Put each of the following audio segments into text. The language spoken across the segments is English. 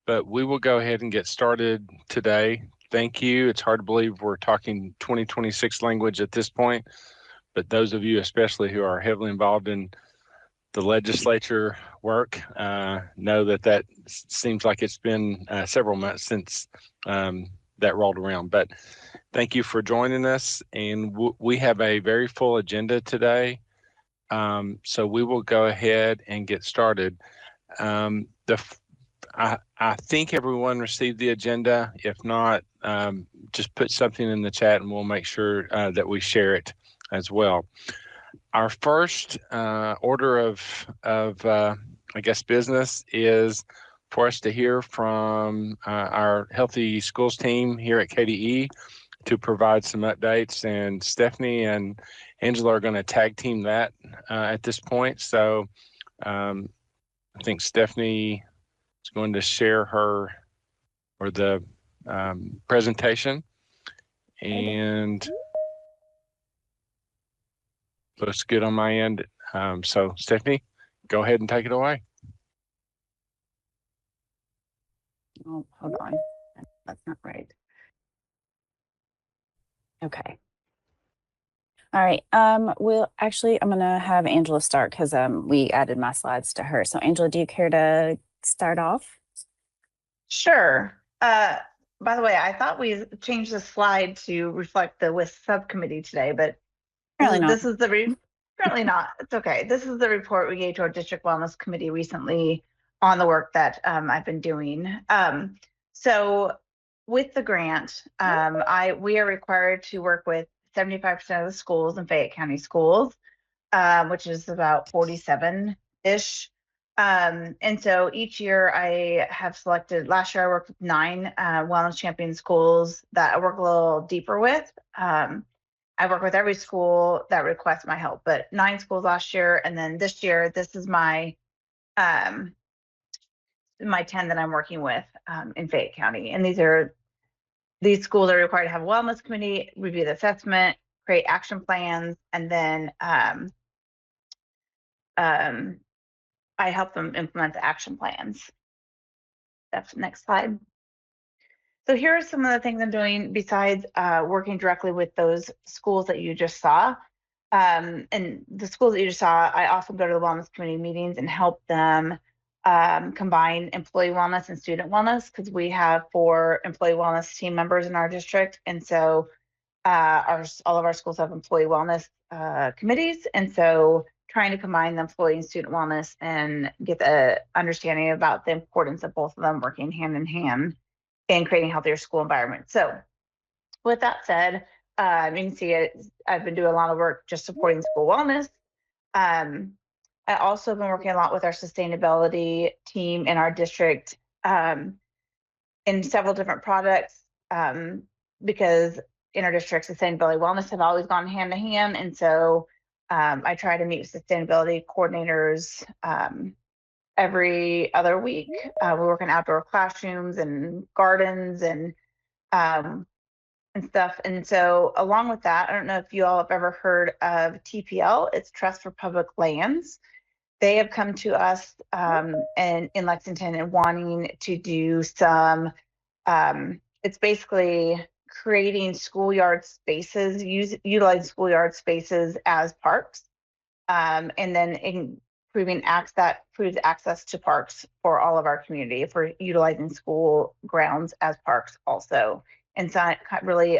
but we will go ahead and get started today. Thank you. It's hard to believe we're talking 2026 language at this point, but those of you especially who are heavily involved in the legislature work know that seems like it's been several months since that rolled around. But thank you for joining us, and we have a very full agenda today. So we will go ahead and get started. I think everyone received the agenda. If not, just put something in the chat and we'll make sure that we share it as well. Our first order of I guess, business is for us to hear from our Healthy Schools team here at KDE to provide some updates. And Stephanie and Angela are going to tag team that at this point. So I think Stephanie is going to share the presentation, and looks good on my end. So Stephanie, go ahead and take it away. Oh, hold on. That's not right. Okay. All right. I'm going to have Angela start because we added my slides to her. So Angela, do you care to start off? Sure. By the way, I thought we changed the slide to reflect the WISC subcommittee today, but this is currently not. It's okay. This is the report we gave to our district wellness committee recently on the work that I've been doing. So with the grant, we are required to work with 75% of the schools in Fayette County schools, which is about 47-ish. And so each year I have selected, last year I worked with 9 wellness champion schools that I work a little deeper with. I work with every school that requests my help, but 9 schools last year. And then this year, this is my 10 that I'm working with in Fayette County. And these schools are required to have a wellness committee, review the assessment, create action plans, and then I help them implement the action plans. That's the next slide. So here are some of the things I'm doing besides working directly with those schools that you just saw. And the schools that you just saw, I often go to the wellness committee meetings and help them combine employee wellness and student wellness, because we have 4 employee wellness team members in our district. And so all of our schools have employee wellness committees. And so trying to combine the employee and student wellness and get the understanding about the importance of both of them working hand in hand in creating a healthier school environment. So with that said, you can see I've been doing a lot of work just supporting school wellness. I also have been working a lot with our sustainability team in our district in several different projects because in our district, sustainability wellness have always gone hand in hand. And so I try to meet with sustainability coordinators every other week. We work in outdoor classrooms and gardens and stuff. And so along with that, I don't know if you all have ever heard of TPL. It's Trust for Public Lands. They have come to us in Lexington and wanting to do some, it's basically creating schoolyard spaces, utilize schoolyard spaces as parks, and then improving access to parks for all of our community for utilizing school grounds as parks also. And so really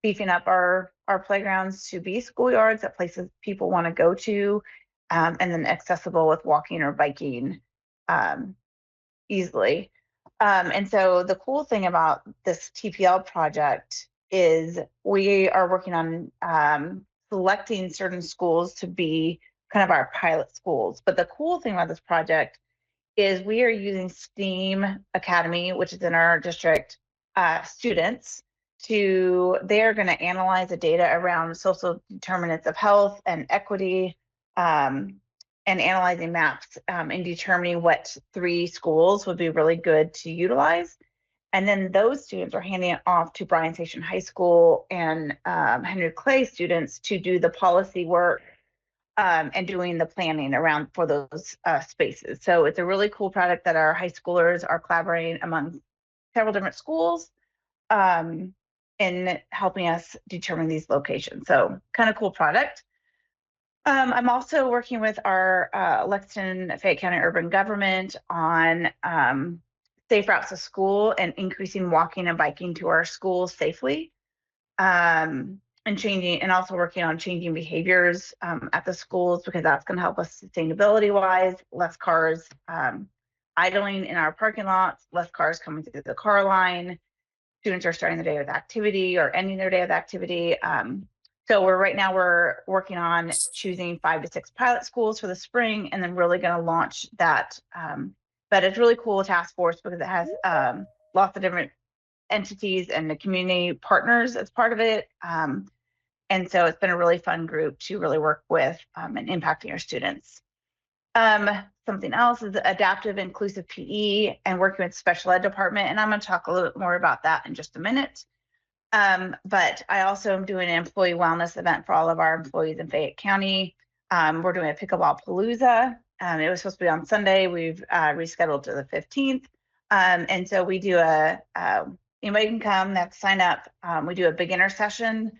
beefing up our playgrounds to be schoolyards, at places people want to go to, and then accessible with walking or biking easily. And so the cool thing about this TPL project is we are working on selecting certain schools to be kind of our pilot schools. But the cool thing about this project is we are using STEAM Academy, which is in our district, students they are going to analyze the data around social determinants of health and equity, and analyzing maps and determining what 3 schools would be really good to utilize. And then those students are handing it off to Bryan Station High School and Henry Clay students to do the policy work and doing the planning around for those spaces. So it's a really cool product that our high schoolers are collaborating among several different schools in helping us determine these locations. So kind of cool product. I'm also working with our Lexington Fayette County urban government on safe routes to school and increasing walking and biking to our schools safely. And changing, and also working on changing behaviors at the schools, because that's going to help us sustainability wise. Less cars idling in our parking lots, less cars coming through the car line. Students are starting the day with activity or ending their day with activity. So right now we're working on choosing 5 to 6 pilot schools for the spring, and then really going to launch that. But it's really cool task force because it has lots of different entities and the community partners as part of it. And so it's been a really fun group to really work with and impacting our students. Something else is adaptive inclusive PE and working with special ed department. And I'm going to talk a little bit more about that in just a minute. But I also am doing an employee wellness event for all of our employees in Fayette County. We're doing a pickleball palooza. It was supposed to be on Sunday. We've rescheduled to the 15th. And so we do anybody can come, they have to sign up. We do a beginner session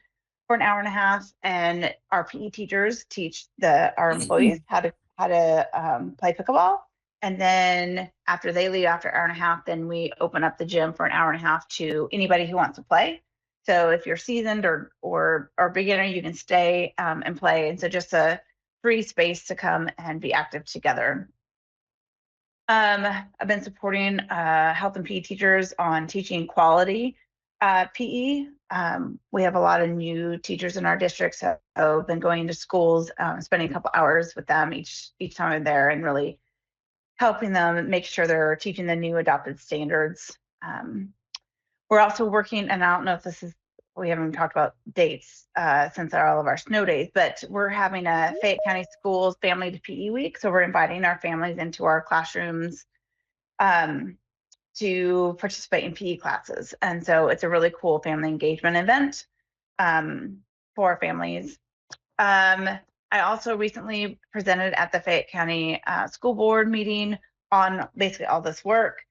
for an hour and a half, and our PE teachers teach our employees how to play pickleball. And then after they leave after an hour and a half, then we open up the gym for an hour and a half to anybody who wants to play. So if you're seasoned or beginner, you can stay and play. And so just a free space to come and be active together. I've been supporting health and PE teachers on teaching quality PE. We have a lot of new teachers in our district, so I've been going to schools, spending a couple hours with them each time I'm there, and really helping them make sure they're teaching the new adopted standards. We're also working, and I don't know if we haven't talked about dates since all of our snow days, but we're having a Fayette County Schools Family to PE Week. So we're inviting our families into our classrooms to participate in PE classes. And so it's a really cool family engagement event for our families. I also recently presented at the Fayette County School Board meeting on basically all this work.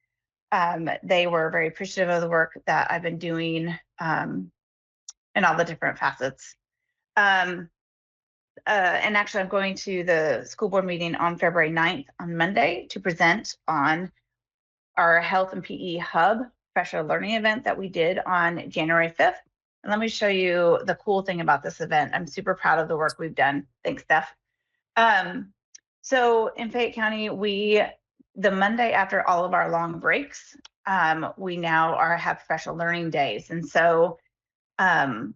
They were very appreciative of the work that I've been doing in all the different facets. And actually, I'm going to the school board meeting on February 9th on Monday to present on our Health and PE Hub professional learning event that we did on January 5th. And let me show you the cool thing about this event. I'm super proud of the work we've done. Thanks, Steph. So in Fayette County, the Monday after all of our long breaks, we now have professional learning days. And so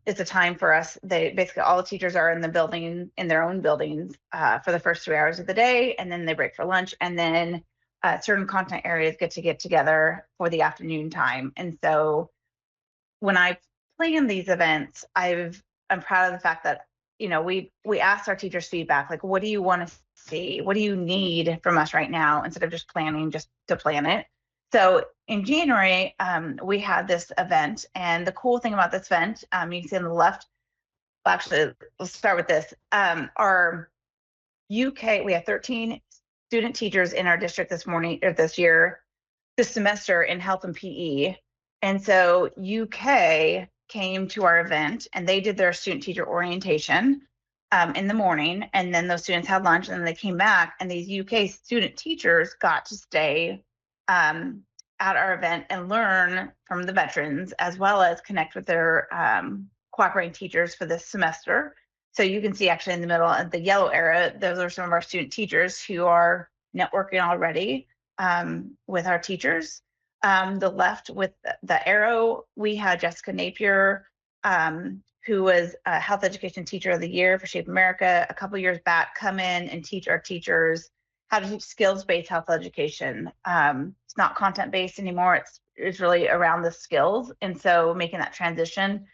it's a time for us. Basically all the teachers are in their own buildings for the first 3 hours of the day, and then they break for lunch, and then certain content areas get together for the afternoon time. And so when I plan these events, I'm proud of the fact that, we asked our teachers feedback, like, what do you want to see? What do you need from us right now? Instead of just planning just to plan it. So in January, we had this event, and the cool thing about this event, you can see on the left, well, actually, let's start with this. Our UK, we have 13 student teachers in our district this semester in health and PE. And so UK came to our event, and they did their student teacher orientation in the morning, and then those students had lunch, and then they came back, and these UK student teachers got to stay at our event and learn from the veterans, as well as connect with their cooperating teachers for this semester. So you can see actually in the middle of the yellow area, those are some of our student teachers who are networking already with our teachers. The left with the arrow, we had Jessica Napier, who was a health education teacher of the year for Shape America a couple years back, come in and teach our teachers how to teach skills-based health education. It's not content-based anymore. It's really around the skills. And so making that transition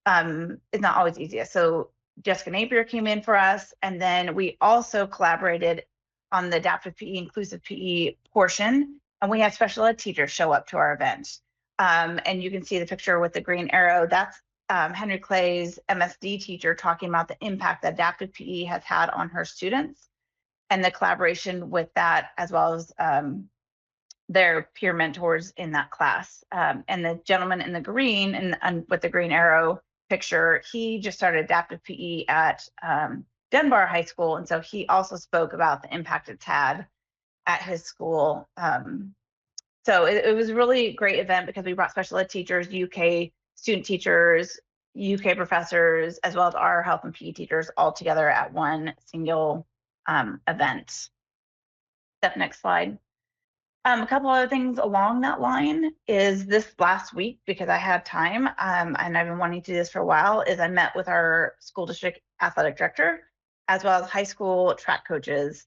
is not always easy. So Jessica Napier came in for us. And then we also collaborated on the adaptive PE, inclusive PE portion. And we had special ed teachers show up to our event. And you can see the picture with the green arrow. That's Henry Clay's MSD teacher talking about the impact that adaptive PE has had on her students and the collaboration with that, as well as their peer mentors in that class. And the gentleman in the green and with the green arrow picture, he just started adaptive PE at Dunbar High School. And so he also spoke about the impact it's had at his school. So it was a really great event because we brought special ed teachers, UK student teachers, UK professors, as well as our health and PE teachers all together at one single event. Step next slide. A couple other things along that line is this last week, because I had time and I've been wanting to do this for a while, is I met with our school district athletic director, as well as high school track coaches.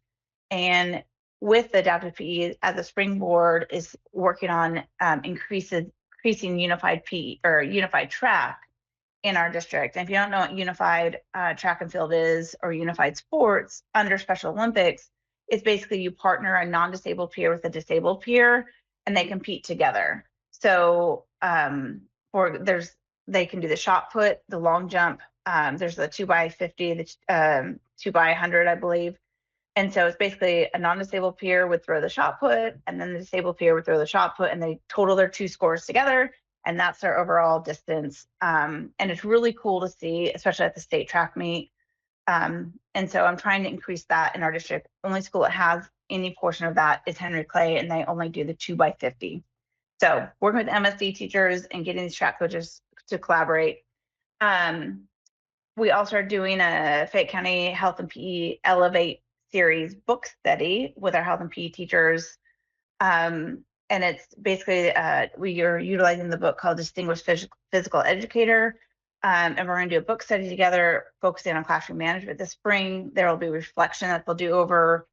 And with the adaptive PE as a springboard is working on increasing unified PE or unified track in our district. And if you don't know what unified track and field is, or unified sports under Special Olympics, it's basically you partner a non-disabled peer with a disabled peer and they compete together. So they can do the shot put, the long jump, there's the 2x50, the 2x100, I believe. And so it's basically a non-disabled peer would throw the shot put, and then the disabled peer would throw the shot put, and they total their two scores together, and that's their overall distance. And it's really cool to see, especially at the state track meet. And so I'm trying to increase that in our district. Only school that has any portion of that is Henry Clay, and they only do the 2x50. So working with MSD teachers and getting these track coaches to collaborate. We also are doing a Fayette County Health and PE Elevate series book study with our health and PE teachers. And it's basically, we are utilizing the book called Distinguished Physical Educator. And we're going to do a book study together, focusing on classroom management this spring. There will be reflection that they'll do over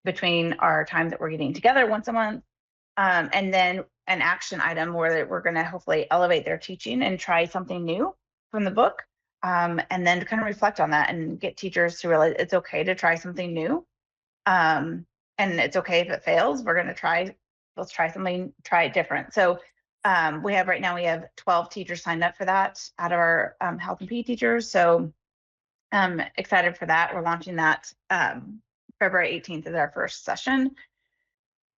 between our time that we're getting together once a month. And then an action item where we're going to hopefully elevate their teaching and try something new from the book. And then to kind of reflect on that and get teachers to realize it's okay to try something new. And it's okay if it fails. We're going to let's try something, try it different. So we have 12 teachers signed up for that out of our health and PE teachers. So I'm excited for that. We're launching that February 18th is our first session.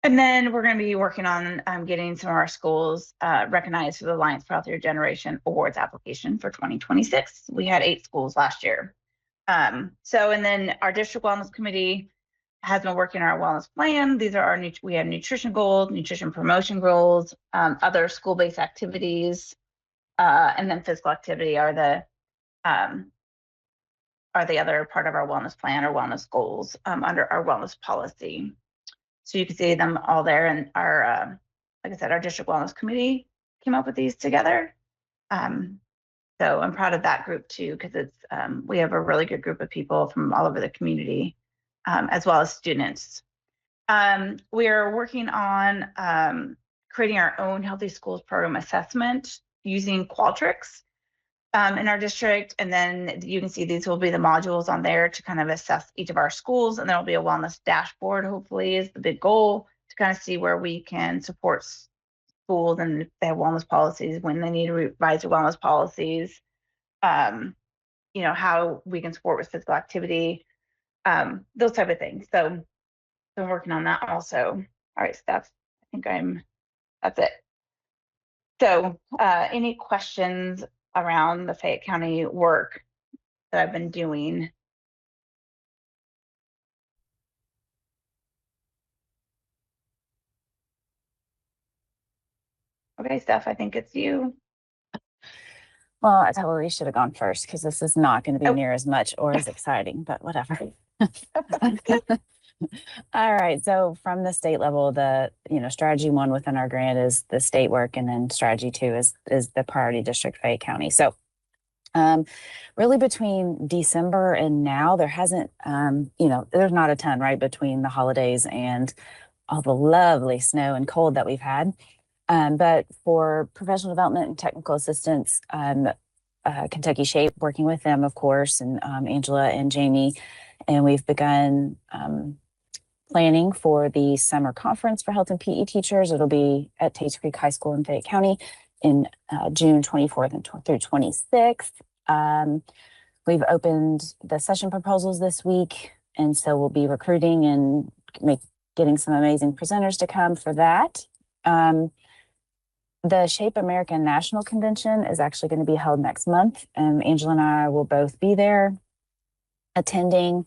And then we're going to be working on getting some of our schools recognized for the Alliance for Healthier Generation Awards application for 2026. We had 8 schools last year. And then our district wellness committee has been working on our wellness plan. These are we have nutrition goals, nutrition promotion goals, other school-based activities, and then physical activity are the other part of our wellness plan or wellness goals under our wellness policy. So you can see them all there, and our, like I said, our district wellness committee came up with these together. So I'm proud of that group too, because it's we have a really good group of people from all over the community, as well as students. We are working on creating our own Healthy Schools program assessment using Qualtrics in our district. And then you can see these will be the modules on there to kind of assess each of our schools. And there'll be a wellness dashboard, hopefully, is the big goal, to kind of see where we can support schools and if they have wellness policies, when they need to revise their wellness policies, how we can support with physical activity, those type of things. So I'm working on that also. All right, Steph, that's it. So any questions around the Fayette County work that I've been doing? Okay, Steph, I think it's you. Well, I totally should have gone first because this is not going to be near as much or as exciting, but whatever. All right. So from the state level, the strategy 1 within our grant is the state work, and then strategy 2 is the priority district Fayette County. So really between December and now, there hasn't there's not a ton, right, between the holidays and all the lovely snow and cold that we've had. But for professional development and technical assistance, Kentucky Shape, working with them, of course, and Angela and Jamie, and we've begun planning for the summer conference for health and PE teachers. It'll be at Tates Creek High School in Fayette County. in June 24th and through 26th. We've opened the session proposals this week, and so we'll be recruiting and getting some amazing presenters to come for that. The Shape America National Convention is actually going to be held next month, and Angela and I will both be there attending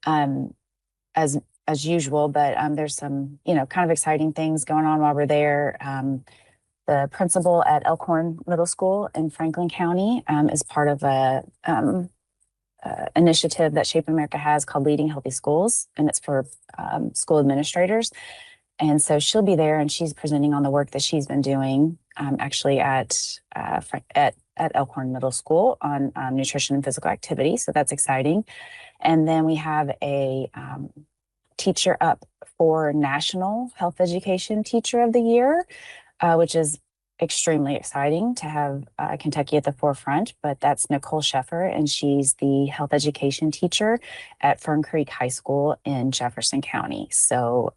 as usual, but there's some, kind of exciting things going on while we're there. The principal at Elkhorn Middle School in Franklin County is part of a initiative that Shape America has called Leading Healthy Schools, and it's for school administrators. And so she'll be there, and she's presenting on the work that she's been doing actually at Elkhorn Middle School on nutrition and physical activity. So that's exciting. And then we have a teacher up for National Health Education Teacher of the Year, which is extremely exciting to have Kentucky at the forefront. But that's Nicole Sheffer, and she's the health education teacher at Fern Creek High School in Jefferson County. So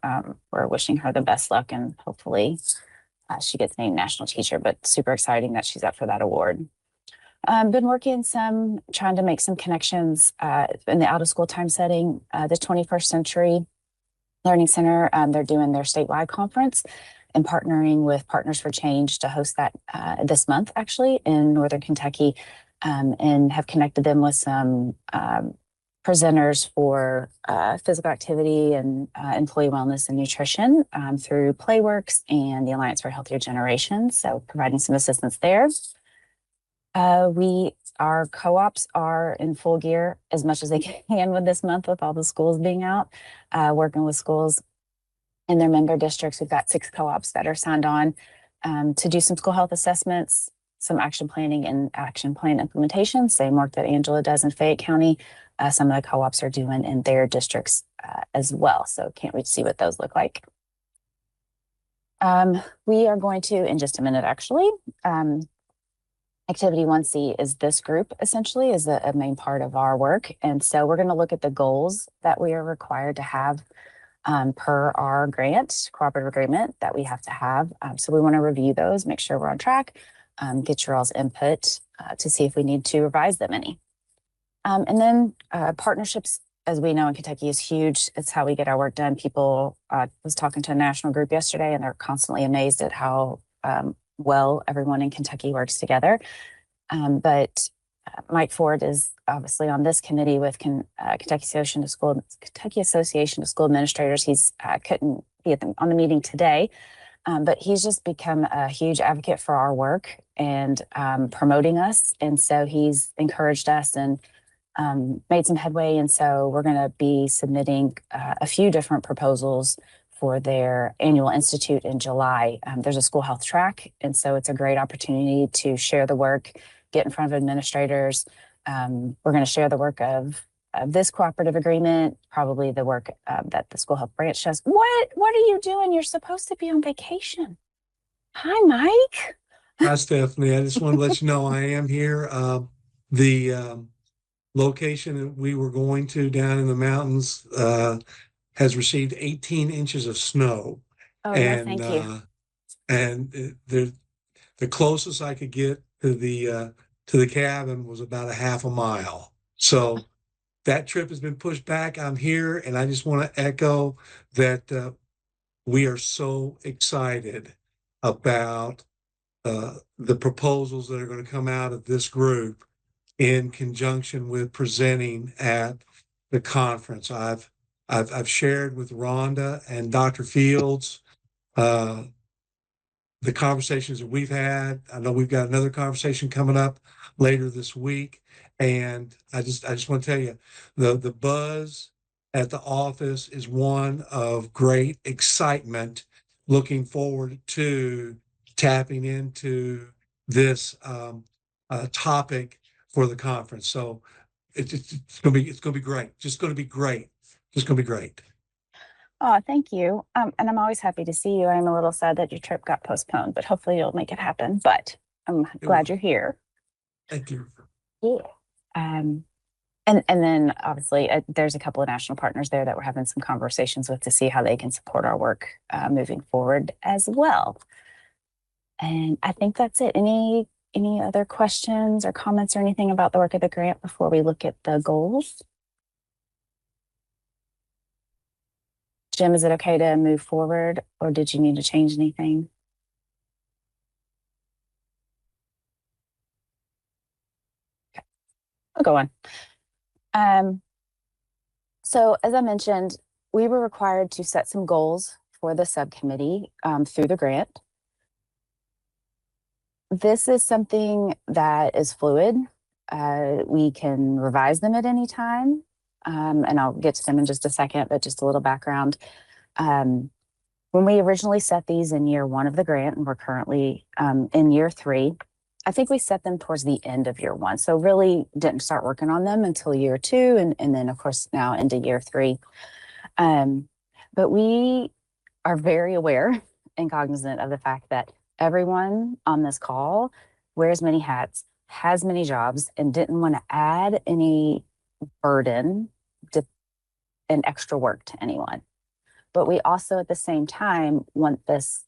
we're wishing her the best luck, and hopefully she gets named national teacher, but super exciting that she's up for that award. Been working trying to make some connections in the out of school time setting. The 21st Century Learning Center, they're doing their statewide conference and partnering with Partners for Change to host that this month, actually, in Northern Kentucky, and have connected them with some presenters for physical activity and employee wellness and nutrition through Playworks and the Alliance for a Healthier Generation. So providing some assistance there. Our co-ops are in full gear as much as they can with this month, with all the schools being out, working with schools in their member districts. We've got 6 co-ops that are signed on to do some school health assessments, some action planning and action plan implementation, same work that Angela does in Fayette County. Some of the co-ops are doing in their districts as well. So can't wait to see what those look like. We are going to, in just a minute, actually, Activity 1C is this group, essentially, is a main part of our work. And so we're going to look at the goals that we are required to have per our cooperative agreement that we have to have. So we want to review those, make sure we're on track, get your all's input to see if we need to revise them any. And then partnerships, as we know in Kentucky, is huge. It's how we get our work done. People, was talking to a national group yesterday, and they're constantly amazed at how well everyone in Kentucky works together. But Mike Ford is obviously on this committee with Kentucky Association of School Administrators. He's couldn't be on the meeting today, but he's just become a huge advocate for our work and promoting us. And so he's encouraged us and made some headway. And so we're going to be submitting a few different proposals for their annual institute in July. There's a school health track, and so it's a great opportunity to share the work, get in front of administrators. We're going to share the work of this cooperative agreement, probably the work that the school health branch does. What are you doing? You're supposed to be on vacation. Hi, Mike. Hi, Stephanie. I just want to let you know I am here. The location that we were going to down in the mountains has received 18 inches of snow. Oh, and no, thank you. And the closest I could get to the cabin was about a half a mile. So that trip has been pushed back. I'm here, and I just want to echo that we are so excited about the proposals that are going to come out of this group in conjunction with presenting at the conference. I've shared with Rhonda and Dr. Fields the conversations that we've had. I know we've got another conversation coming up later this week, and I just want to tell you the buzz at the office is one of great excitement. Looking forward to tapping into this topic for the conference. So it's gonna be great. Just gonna be great. Just gonna be great. Oh, thank you. And I'm always happy to see you. I'm a little sad that your trip got postponed, but hopefully you'll make it happen. But I'm glad you're here. Thank you. Yeah. And then obviously there's a couple of national partners there that we're having some conversations with to see how they can support our work moving forward as well. And I think that's it. Any other questions or comments or anything about the work of the grant before we look at the goals? Jim, is it okay to move forward, or did you need to change anything? Okay. I'll go on. So as I mentioned, we were required to set some goals for the subcommittee through the grant. This is something that is fluid. We can revise them at any time. And I'll get to them in just a second, but just a little background. When we originally set these in year 1 of the grant, and we're currently in year 3, I think we set them towards the end of year 1. So really didn't start working on them until year 2. And then of course now into year 3. But we are very aware and cognizant of the fact that everyone on this call wears many hats, has many jobs, and didn't want to add any burden and extra work to anyone. But we also at the same time want this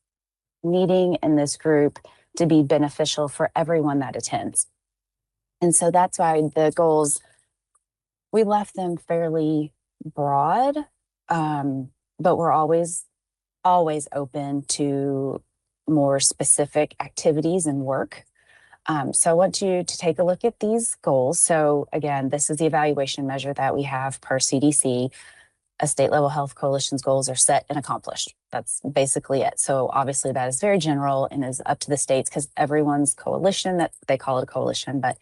meeting and this group to be beneficial for everyone that attends. And so that's why the goals, we left them fairly broad, but we're always open to more specific activities and work. So I want you to take a look at these goals. So again, this is the evaluation measure that we have per CDC. A state level health coalition's goals are set and accomplished. That's basically it. So obviously that is very general and is up to the states because everyone's coalition, that they call it a coalition, but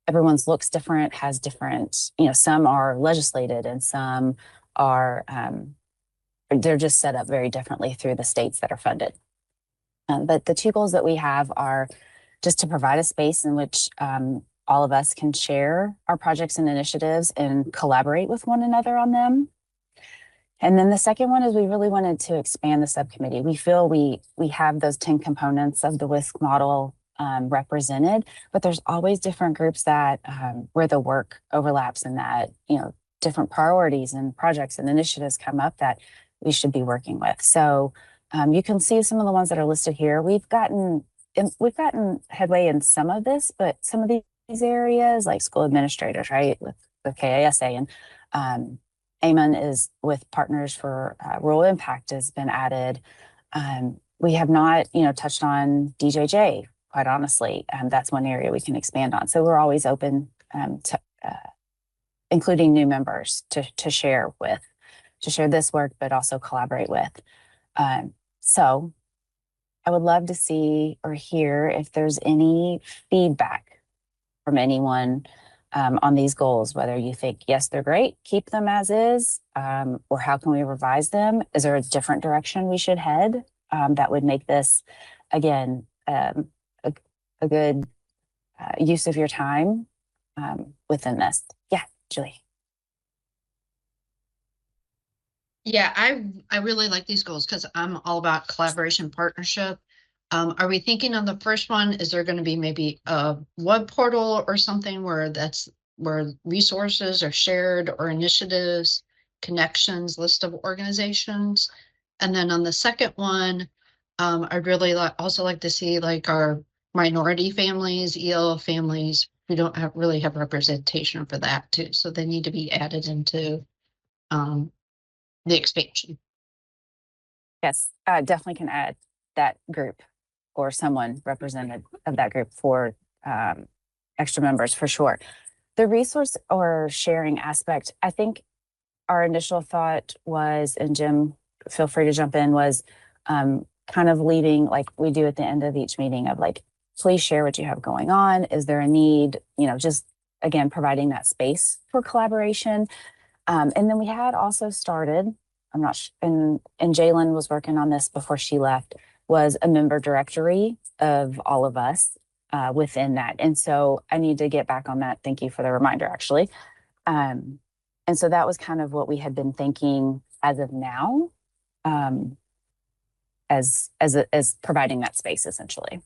everyone's looks different, has different, some are legislated and some are, they're just set up very differently through the states that are funded. But the 2 goals that we have are just to provide a space in which all of us can share our projects and initiatives and collaborate with one another on them. And then the second one is we really wanted to expand the subcommittee. We feel we have those 10 components of the WISC model represented, but there's always different groups that where the work overlaps and that, different priorities and projects and initiatives come up that we should be working with. So you can see some of the ones that are listed here. We've gotten headway in some of this, but some of these areas like school administrators, right, with KASA and AMON is with Partners for Rural Impact has been added. We have not, touched on DJJ, quite honestly. That's one area we can expand on. So we're always open to including new members to share this work, but also collaborate with. So I would love to see or hear if there's any feedback from anyone on these goals, whether you think, yes, they're great, keep them as is, or how can we revise them? Is there a different direction we should head that would make this, again, a good use of your time within this? Yeah, Julie. Yeah, I really like these goals because I'm all about collaboration, partnership. Are we thinking on the first one? Is there going to be maybe a web portal or something where resources are shared or initiatives, connections, list of organizations? And then on the second one, I'd really also like to see like our minority families, EL families. We don't really have representation for that too, so they need to be added into the expansion. Yes, definitely can add that group or someone represented of that group for extra members for sure. The resource or sharing aspect, I think our initial thought was, and Jim, feel free to jump in, was kind of leading like we do at the end of each meeting of like, please share what you have going on. Is there a need? Just again, providing that space for collaboration. And then we had also started, I'm not sure, and Jalen was working on this before she left, was a member directory of all of us within that. And so I need to get back on that. Thank you for the reminder, actually. And so that was kind of what we had been thinking as of now, as providing that space essentially.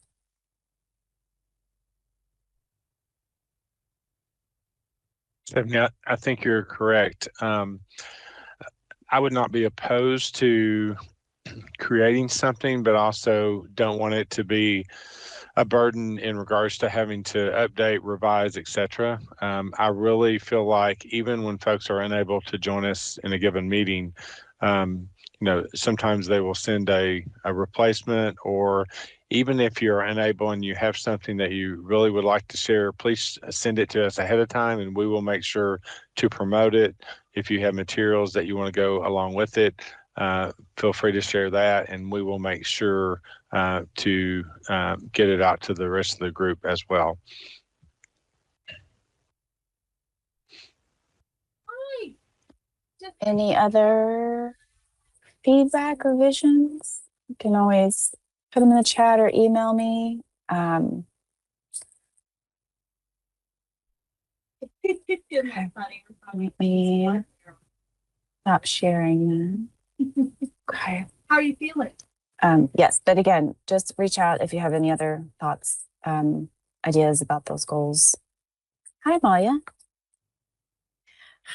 Stephanie, I think you're correct. I would not be opposed to creating something, but also don't want it to be a burden in regards to having to update, revise, etc. I really feel like even when folks are unable to join us in a given meeting, sometimes they will send a replacement, or even if you're unable and you have something that you really would like to share, please send it to us ahead of time and we will make sure to promote it. If you have materials that you want to go along with it, feel free to share that and we will make sure to get it out to the rest of the group as well. Any other feedback or visions? You can always put them in the chat or email me. Let me stop sharing that. Okay. How are you feeling? Yes, but again, just reach out if you have any other thoughts, ideas about those goals. Hi, Malia.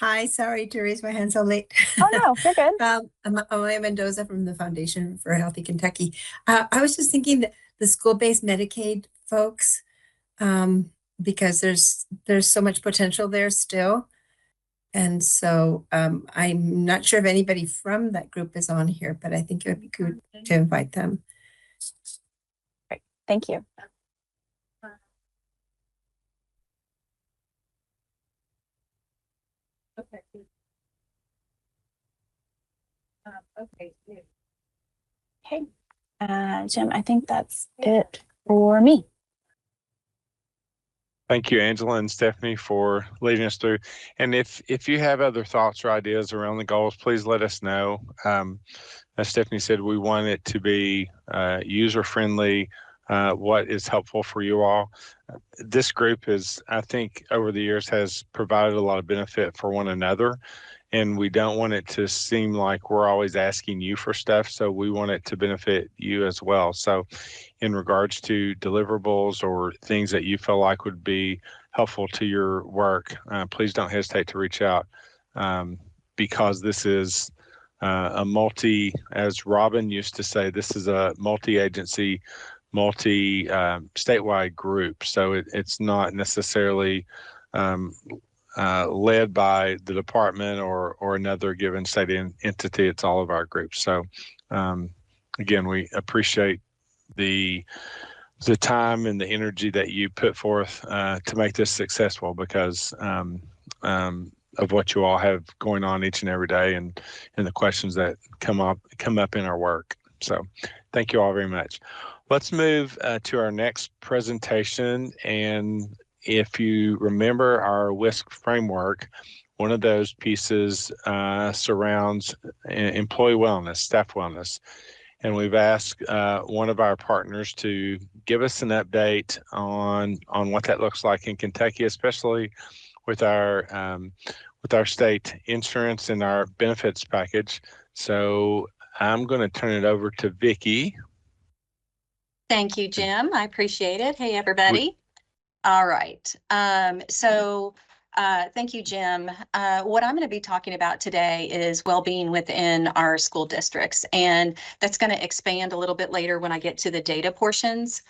Hi, sorry to raise my hand so late. Oh no, you're good. I'm Amaya Mendoza from the Foundation for a Healthy Kentucky. I was just thinking that the school-based Medicaid folks, because there's so much potential there still. And so I'm not sure if anybody from that group is on here, but I think it would be good to invite them. Great. Thank you. Okay. Okay. Jim, I think that's it for me. Thank you, Angela and Stephanie, for leading us through. And if you have other thoughts or ideas around the goals, please let us know. As Stephanie said, we want it to be user-friendly, what is helpful for you all. This group is, I think, over the years has provided a lot of benefit for one another. And we don't want it to seem like we're always asking you for stuff. So we want it to benefit you as well. So in regards to deliverables or things that you feel like would be helpful to your work, please don't hesitate to reach out, because this is as Robin used to say, this is a multi-agency, statewide group. So it's not necessarily led by the department or another given state entity. It's all of our groups. So again, we appreciate the time and the energy that you put forth to make this successful, because of what you all have going on each and every day, and the questions that come up in our work. So thank you all very much. Let's move to our next presentation. And if you remember our WISC framework, one of those pieces surrounds employee wellness, staff wellness. And we've asked one of our partners to give us an update on what that looks like in Kentucky, especially with our state insurance and our benefits package. So I'm going to turn it over to Vicki. Thank you, Jim. I appreciate it. Hey, everybody. All right. Thank you, Jim. What I'm going to be talking about today is well-being within our school districts, and that's going to expand a little bit later when I get to the data portions.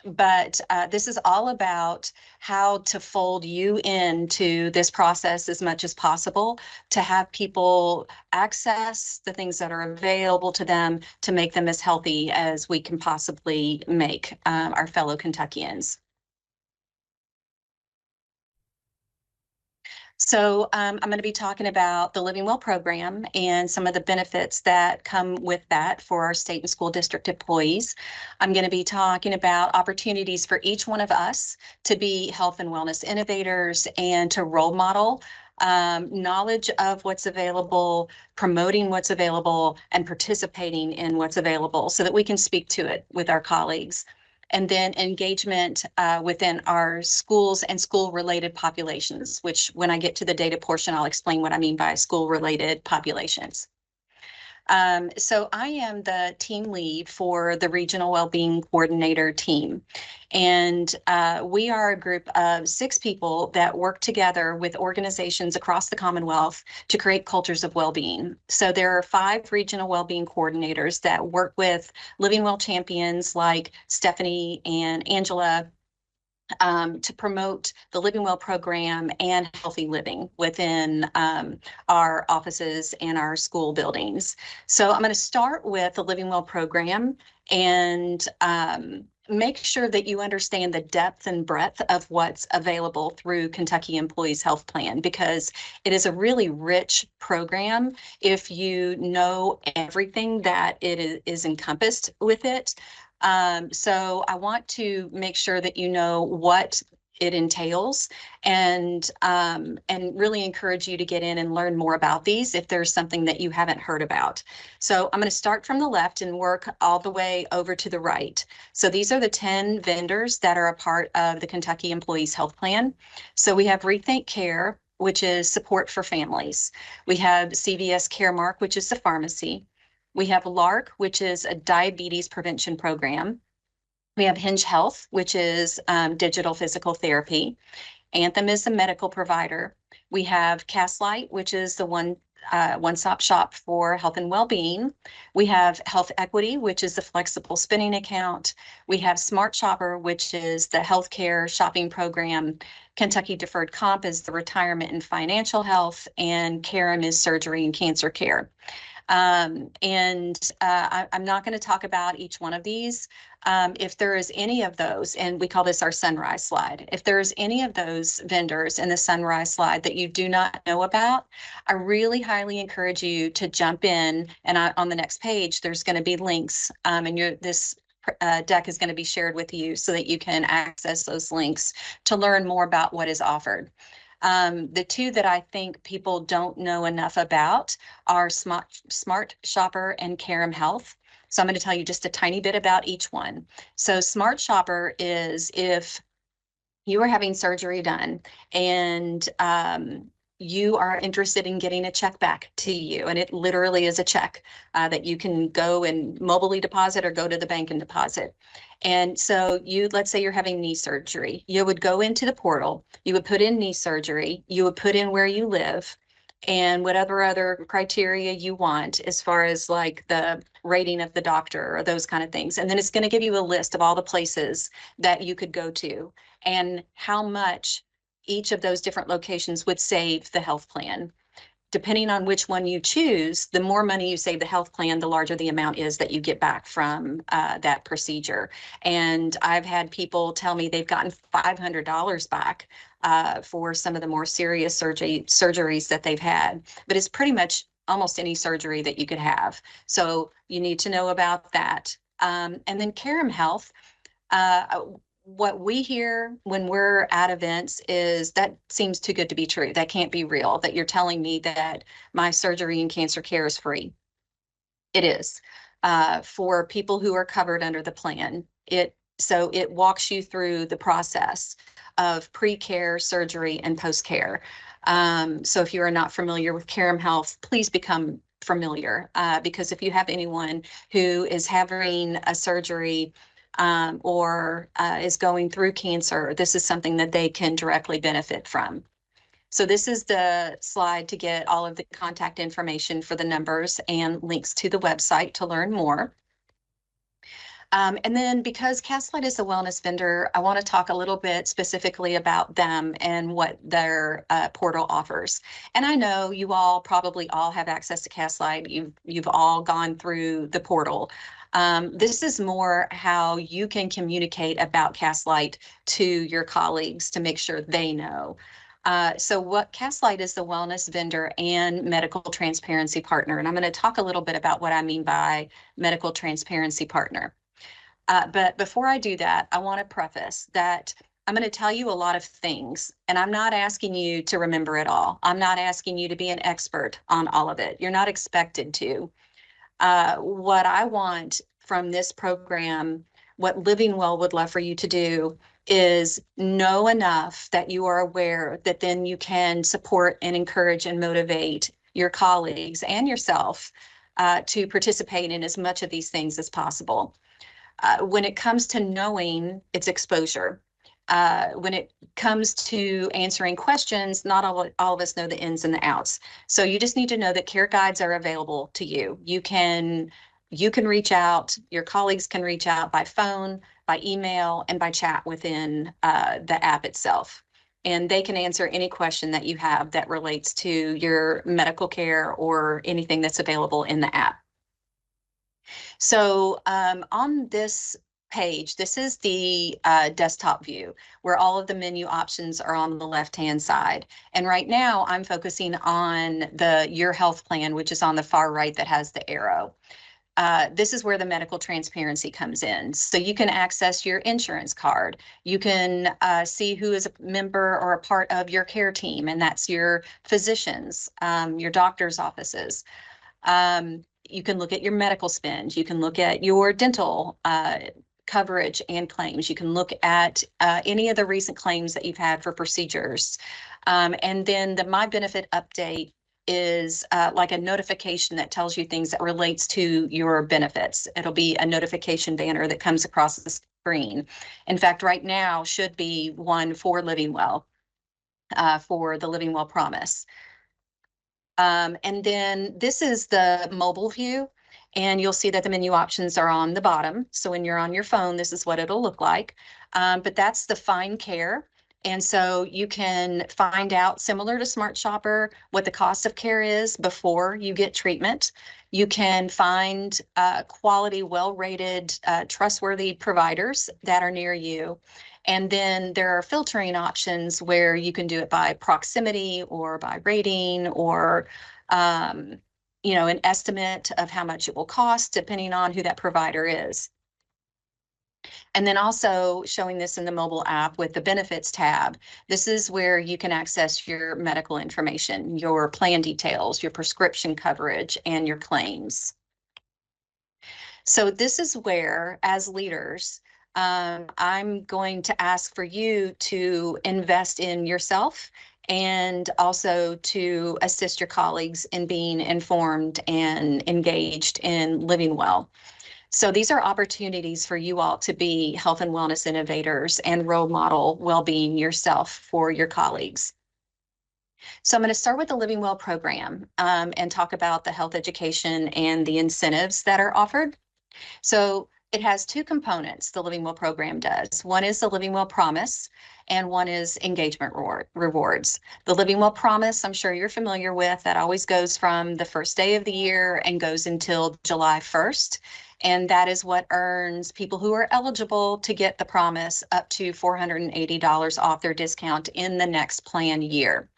But this is all about how to fold you into this process as much as possible, to have people access the things that are available to them to make them as healthy as we can possibly make our fellow Kentuckians. So I'm going to be talking about the Living Well program and some of the benefits that come with that for our state and school district employees. I'm going to be talking about opportunities for each one of us to be health and wellness innovators and to role model knowledge of what's available, promoting what's available, and participating in what's available so that we can speak to it with our colleagues. And then engagement within our schools and school-related populations, which when I get to the data portion, I'll explain what I mean by school-related populations. So I am the team lead for the Regional Wellbeing Coordinator team. And we are a group of 6 people that work together with organizations across the Commonwealth to create cultures of well-being. So there are 5 regional well-being coordinators that work with Living Well champions like Stephanie and Angela to promote the Living Well program and healthy living within our offices and our school buildings. So I'm going to start with the Living Well program and make sure that you understand the depth and breadth of what's available through Kentucky Employees Health Plan, because it is a really rich program if you know everything that it is encompassed with it. So I want to make sure that you know what it entails and really encourage you to get in and learn more about these if there's something that you haven't heard about. So I'm going to start from the left and work all the way over to the right. So these are the 10 vendors that are a part of the Kentucky Employees Health Plan. So we have Rethink Care, which is support for families. We have CVS Caremark, which is the pharmacy. We have LARC, which is a diabetes prevention program. We have Hinge Health, which is digital physical therapy. Anthem is the medical provider. We have Castlight, which is the one-stop shop for health and well-being. We have Health Equity, which is the flexible spending account. We have Smart Shopper, which is the healthcare shopping program. Kentucky Deferred Comp is the retirement and financial health, and CAREM is surgery and cancer care. I'm not going to talk about each one of these. If there is any of those, and we call this our sunrise slide, if there's any of those vendors in the sunrise slide that you do not know about, I really highly encourage you to jump in, and on the next page, there's going to be links, and this deck is going to be shared with you so that you can access those links to learn more about what is offered. The 2 that I think people don't know enough about are Smart Shopper and CAREM Health. So I'm going to tell you just a tiny bit about each one. So Smart Shopper is if you are having surgery done and you are interested in getting a check back to you, and it literally is a check that you can go and mobily deposit or go to the bank and deposit. And so let's say you're having knee surgery, you would go into the portal, you would put in knee surgery, you would put in where you live and whatever other criteria you want as far as like the rating of the doctor or those kind of things. And then it's going to give you a list of all the places that you could go to and how much each of those different locations would save the health plan. Depending on which one you choose, the more money you save the health plan, the larger the amount is that you get back from that procedure. And I've had people tell me they've gotten $500 back for some of the more serious surgeries that they've had. But it's pretty much almost any surgery that you could have. So you need to know about that. And then CAREM Health. What we hear when we're at events is that seems too good to be true. That can't be real, that you're telling me that my surgery and cancer care is free. It is for people who are covered under the plan. So it walks you through the process of pre-care, surgery, and post-care. So if you are not familiar with CAREM Health, please become familiar because if you have anyone who is having a surgery or is going through cancer, this is something that they can directly benefit from. So this is the slide to get all of the contact information for the numbers and links to the website to learn more. And then because Castlight is a wellness vendor, I want to talk a little bit specifically about them and what their portal offers. And I know you all probably all have access to Castlight. You've all gone through the portal. This is more how you can communicate about Castlight to your colleagues to make sure they know. So what Castlight is the wellness vendor and medical transparency partner. And I'm going to talk a little bit about what I mean by medical transparency partner. But before I do that, I want to preface that I'm going to tell you a lot of things, and I'm not asking you to remember it all. I'm not asking you to be an expert on all of it. You're not expected to. What I want from this program, what Living Well would love for you to do is know enough that you are aware that then you can support and encourage and motivate your colleagues and yourself to participate in as much of these things as possible. When it comes to knowing its exposure, when it comes to answering questions, not all of us know the ins and the outs. So you just need to know that care guides are available to you. You can reach out, your colleagues can reach out by phone, by email, and by chat within the app itself. And they can answer any question that you have that relates to your medical care or anything that's available in the app. So on this page, this is the desktop view where all of the menu options are on the left-hand side. And right now I'm focusing on the Your Health Plan, which is on the far right that has the arrow. This is where the medical transparency comes in. So you can access your insurance card. You can see who is a member or a part of your care team, and that's your physicians, your doctor's offices. You can look at your medical spend. You can look at your dental coverage and claims. You can look at any of the recent claims that you've had for procedures. And then the My Benefit Update is like a notification that tells you things that relates to your benefits. It'll be a notification banner that comes across the screen. In fact, right now should be one for Living Well, for the Living Well Promise. And then this is the mobile view, and you'll see that the menu options are on the bottom. So when you're on your phone, this is what it'll look like. But that's the Find Care. And so you can find out, similar to Smart Shopper, what the cost of care is before you get treatment. You can find quality, well-rated, trustworthy providers that are near you. And then there are filtering options where you can do it by proximity or by rating or, an estimate of how much it will cost depending on who that provider is. And then also showing this in the mobile app with the benefits tab. This is where you can access your medical information, your plan details, your prescription coverage, and your claims. So this is where, as leaders, I'm going to ask for you to invest in yourself and also to assist your colleagues in being informed and engaged in living well. So these are opportunities for you all to be health and wellness innovators and role model well-being yourself for your colleagues. So I'm going to start with the Living Well program and talk about the health education and the incentives that are offered. So it has two components, the Living Well program does. One is the Living Well Promise, and one is engagement rewards. The Living Well Promise, I'm sure you're familiar with, that always goes from the first day of the year and goes until July 1st. And that is what earns people who are eligible to get the promise up to $480 off their discount in the next plan year.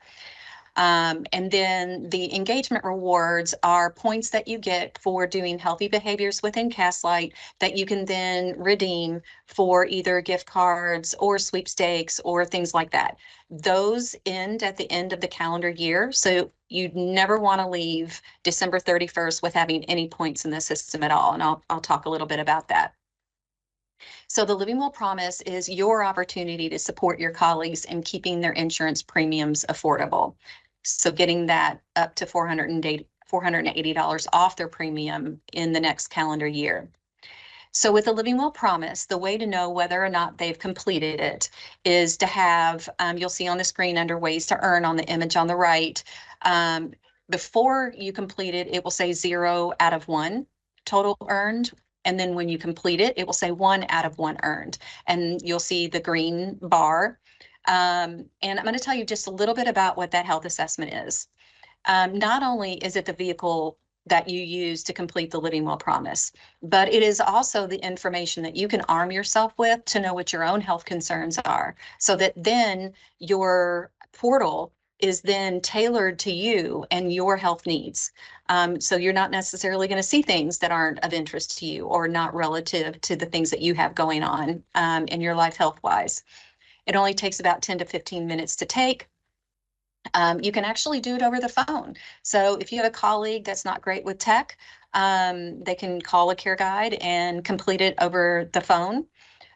And then the engagement rewards are points that you get for doing healthy behaviors within Castlight that you can then redeem for either gift cards or sweepstakes or things like that. Those end at the end of the calendar year. So you'd never want to leave December 31st with having any points in the system at all. And I'll talk a little bit about that. So the Living Well Promise is your opportunity to support your colleagues in keeping their insurance premiums affordable. So getting that up to $480 off their premium in the next calendar year. So with the Living Well Promise, the way to know whether or not they've completed it is to have, you'll see on the screen under ways to earn on the image on the right, before you complete it, it will say 0 out of 1 total earned. And then when you complete it, it will say 1 out of 1 earned. And you'll see the green bar. And I'm going to tell you just a little bit about what that health assessment is. Not only is it the vehicle that you use to complete the Living Well Promise, but it is also the information that you can arm yourself with to know what your own health concerns are, so that then your portal is then tailored to you and your health needs. So you're not necessarily going to see things that aren't of interest to you or not relative to the things that you have going on in your life health-wise. It only takes about 10 to 15 minutes to take. You can actually do it over the phone. So if you have a colleague that's not great with tech, they can call a care guide and complete it over the phone.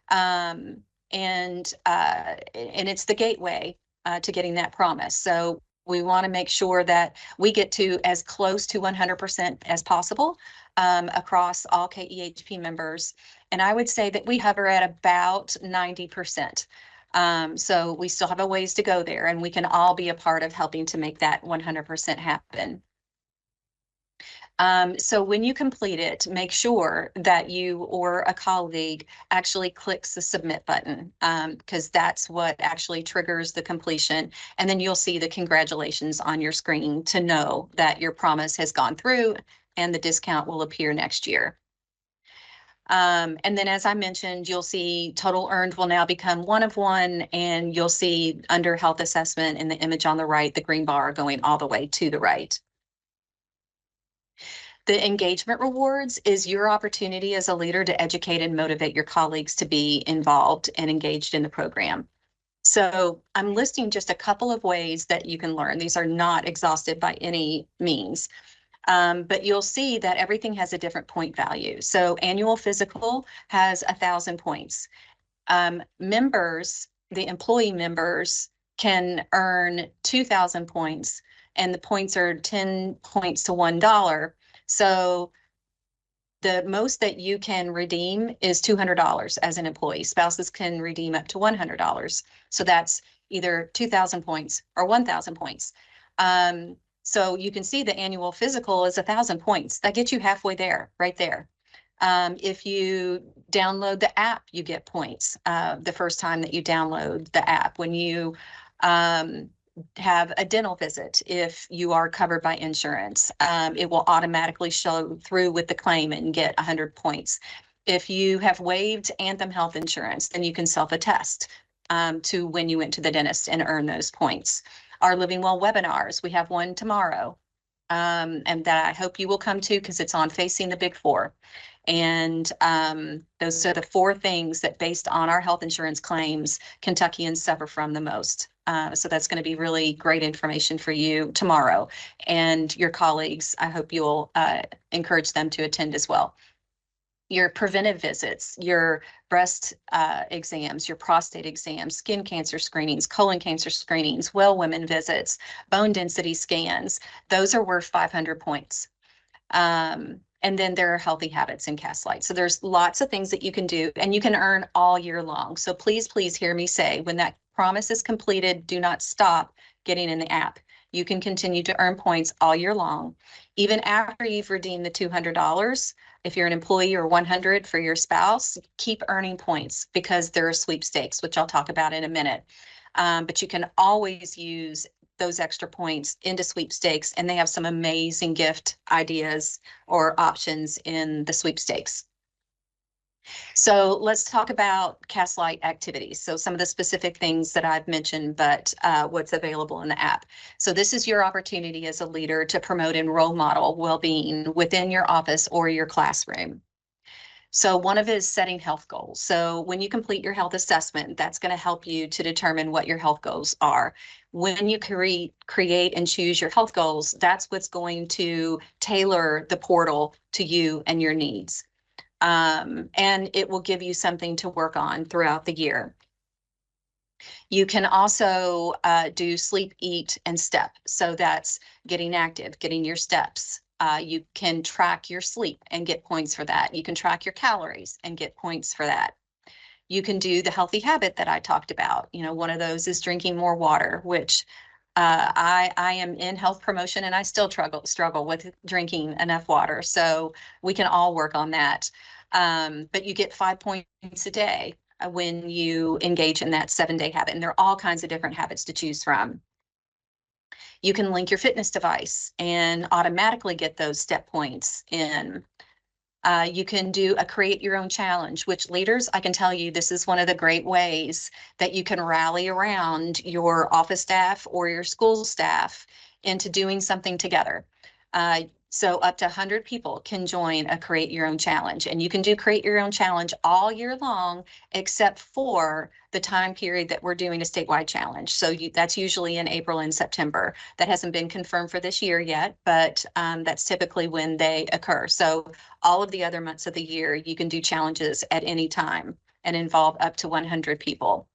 And it's the gateway to getting that promise. So We want to make sure that we get to as close to 100% as possible across all KEHP members. And I would say that we hover at about 90%. So we still have a ways to go there, and we can all be a part of helping to make that 100% happen. So when you complete it, make sure that you or a colleague actually clicks the submit button, because that's what actually triggers the completion. And then you'll see the congratulations on your screen to know that your promise has gone through and the discount will appear next year. And then, as I mentioned, you'll see total earned will now become 1 of 1, and you'll see under health assessment in the image on the right, the green bar going all the way to the right. The engagement rewards is your opportunity as a leader to educate and motivate your colleagues to be involved and engaged in the program. So I'm listing just a couple of ways that you can learn. These are not exhaustive by any means. But you'll see that everything has a different point value. So annual physical has 1,000 points. Members, the employee members, can earn 2,000 points, and the points are 10 points to $1. So the most that you can redeem is $200 as an employee. Spouses can redeem up to $100. So that's either 2,000 points or 1,000 points. So you can see the annual physical is 1,000 points. That gets you halfway there, right there. If you download the app, you get points the first time that you download the app. When you have a dental visit, if you are covered by insurance, it will automatically show through with the claim and get 100 points. If you have waived Anthem Health Insurance, then you can self-attest to when you went to the dentist and earn those points. Our Living Well webinars, we have one tomorrow, and that I hope you will come to because it's on Facing the Big Four. And those are the 4 things that, based on our health insurance claims, Kentuckians suffer from the most. So that's going to be really great information for you tomorrow. And your colleagues, I hope you'll encourage them to attend as well. Your preventive visits, your breast exams, your prostate exams, skin cancer screenings, colon cancer screenings, well women visits, bone density scans, those are worth 500 points. And then there are healthy habits in Castlight. So there's lots of things that you can do, and you can earn all year long. So please, please hear me say, when that promise is completed, do not stop getting in the app. You can continue to earn points all year long. Even after you've redeemed the $200, if you're an employee, or 100 for your spouse, keep earning points because there are sweepstakes, which I'll talk about in a minute. But you can always use those extra points into sweepstakes, and they have some amazing gift ideas or options in the sweepstakes. So let's talk about Castlight activities. So some of the specific things that I've mentioned, but what's available in the app. So this is your opportunity as a leader to promote and role model well-being within your office or your classroom. So one of it is setting health goals. So when you complete your health assessment, that's going to help you to determine what your health goals are. When you create and choose your health goals, that's what's going to tailor the portal to you and your needs. And it will give you something to work on throughout the year. You can also do sleep, eat, and step. So that's getting active, getting your steps. You can track your sleep and get points for that. You can track your calories and get points for that. You can do the healthy habit that I talked about. You know, one of those is drinking more water, which I am in health promotion and I still struggle with drinking enough water. So we can all work on that. But you get 5 points a day when you engage in that 7-day habit. And there are all kinds of different habits to choose from. You can link your fitness device and automatically get those step points in. You can do a create your own challenge, which leaders, I can tell you, this is one of the great ways that you can rally around your office staff or your school staff into doing something together. So up to 100 people can join a create your own challenge, and you can do create your own challenge all year long, except for the time period that we're doing a statewide challenge. So that's usually in April and September. That hasn't been confirmed for this year yet, but that's typically when they occur. So all of the other months of the year, you can do challenges at any time and involve up to 100 people.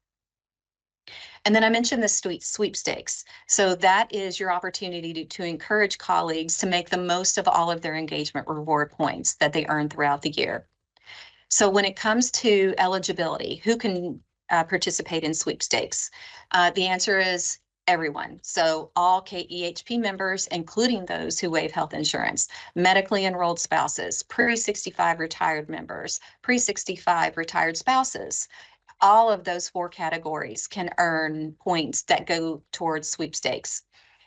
And then I mentioned the sweepstakes. So that is your opportunity to encourage colleagues to make the most of all of their engagement reward points that they earn throughout the year. So when it comes to eligibility, who can participate in sweepstakes? The answer is everyone. So all KEHP members, including those who waive health insurance, medically enrolled spouses, pre-65 retired members, pre-65 retired spouses, all of those 4 categories can earn points that go towards sweepstakes.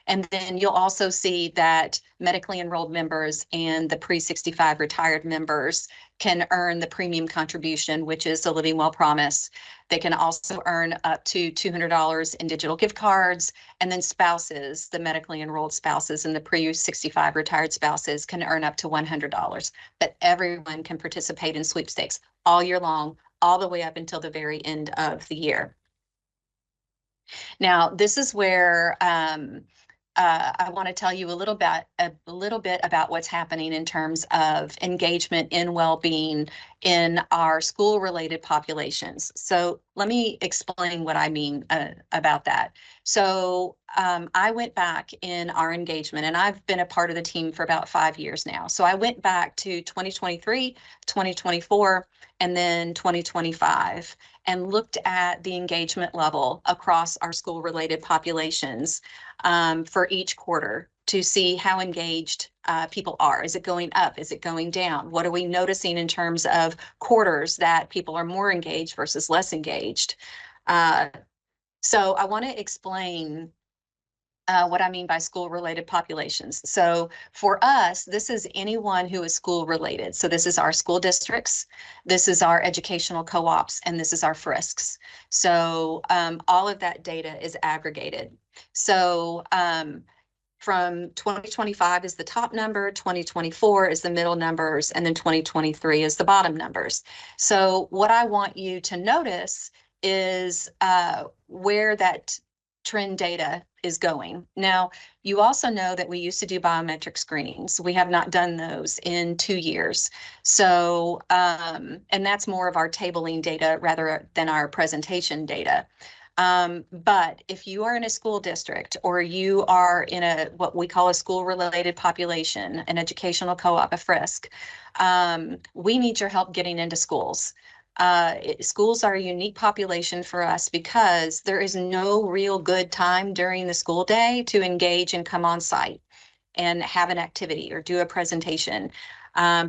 And then you'll also see that medically enrolled members and the pre-65 retired members can earn the premium contribution, which is the Living Well Promise. They can also earn up to $200 in digital gift cards. And then spouses, the medically enrolled spouses and the pre-65 retired spouses can earn up to $100. But everyone can participate in sweepstakes all year long, all the way up until the very end of the year. Now, this is where I want to tell you a little bit about what's happening in terms of engagement in well-being in our school-related populations. So let me explain what I mean about that. So I went back in our engagement, and I've been a part of the team for about 5 years now. So I went back to 2023, 2024, and then 2025, and looked at the engagement level across our school-related populations for each quarter to see how engaged people are. Is it going up? Is it going down? What are we noticing in terms of quarters that people are more engaged versus less engaged? So I want to explain what I mean by school-related populations. So for us, this is anyone who is school-related. So this is our school districts, this is our educational co-ops, and this is our FRISCs. So all of that data is aggregated. So from 2025 is the top number, 2024 is the middle numbers, and then 2023 is the bottom numbers. So what I want you to notice is where that trend data is going. Now, you also know that we used to do biometric screenings. We have not done those in 2 years. So, and that's more of our tabling data rather than our presentation data. But if you are in a school district or you are in what we call a school-related population, an educational co-op, a FRISC, we need your help getting into schools. Schools are a unique population for us because there is no real good time during the school day to engage and come on site and have an activity or do a presentation.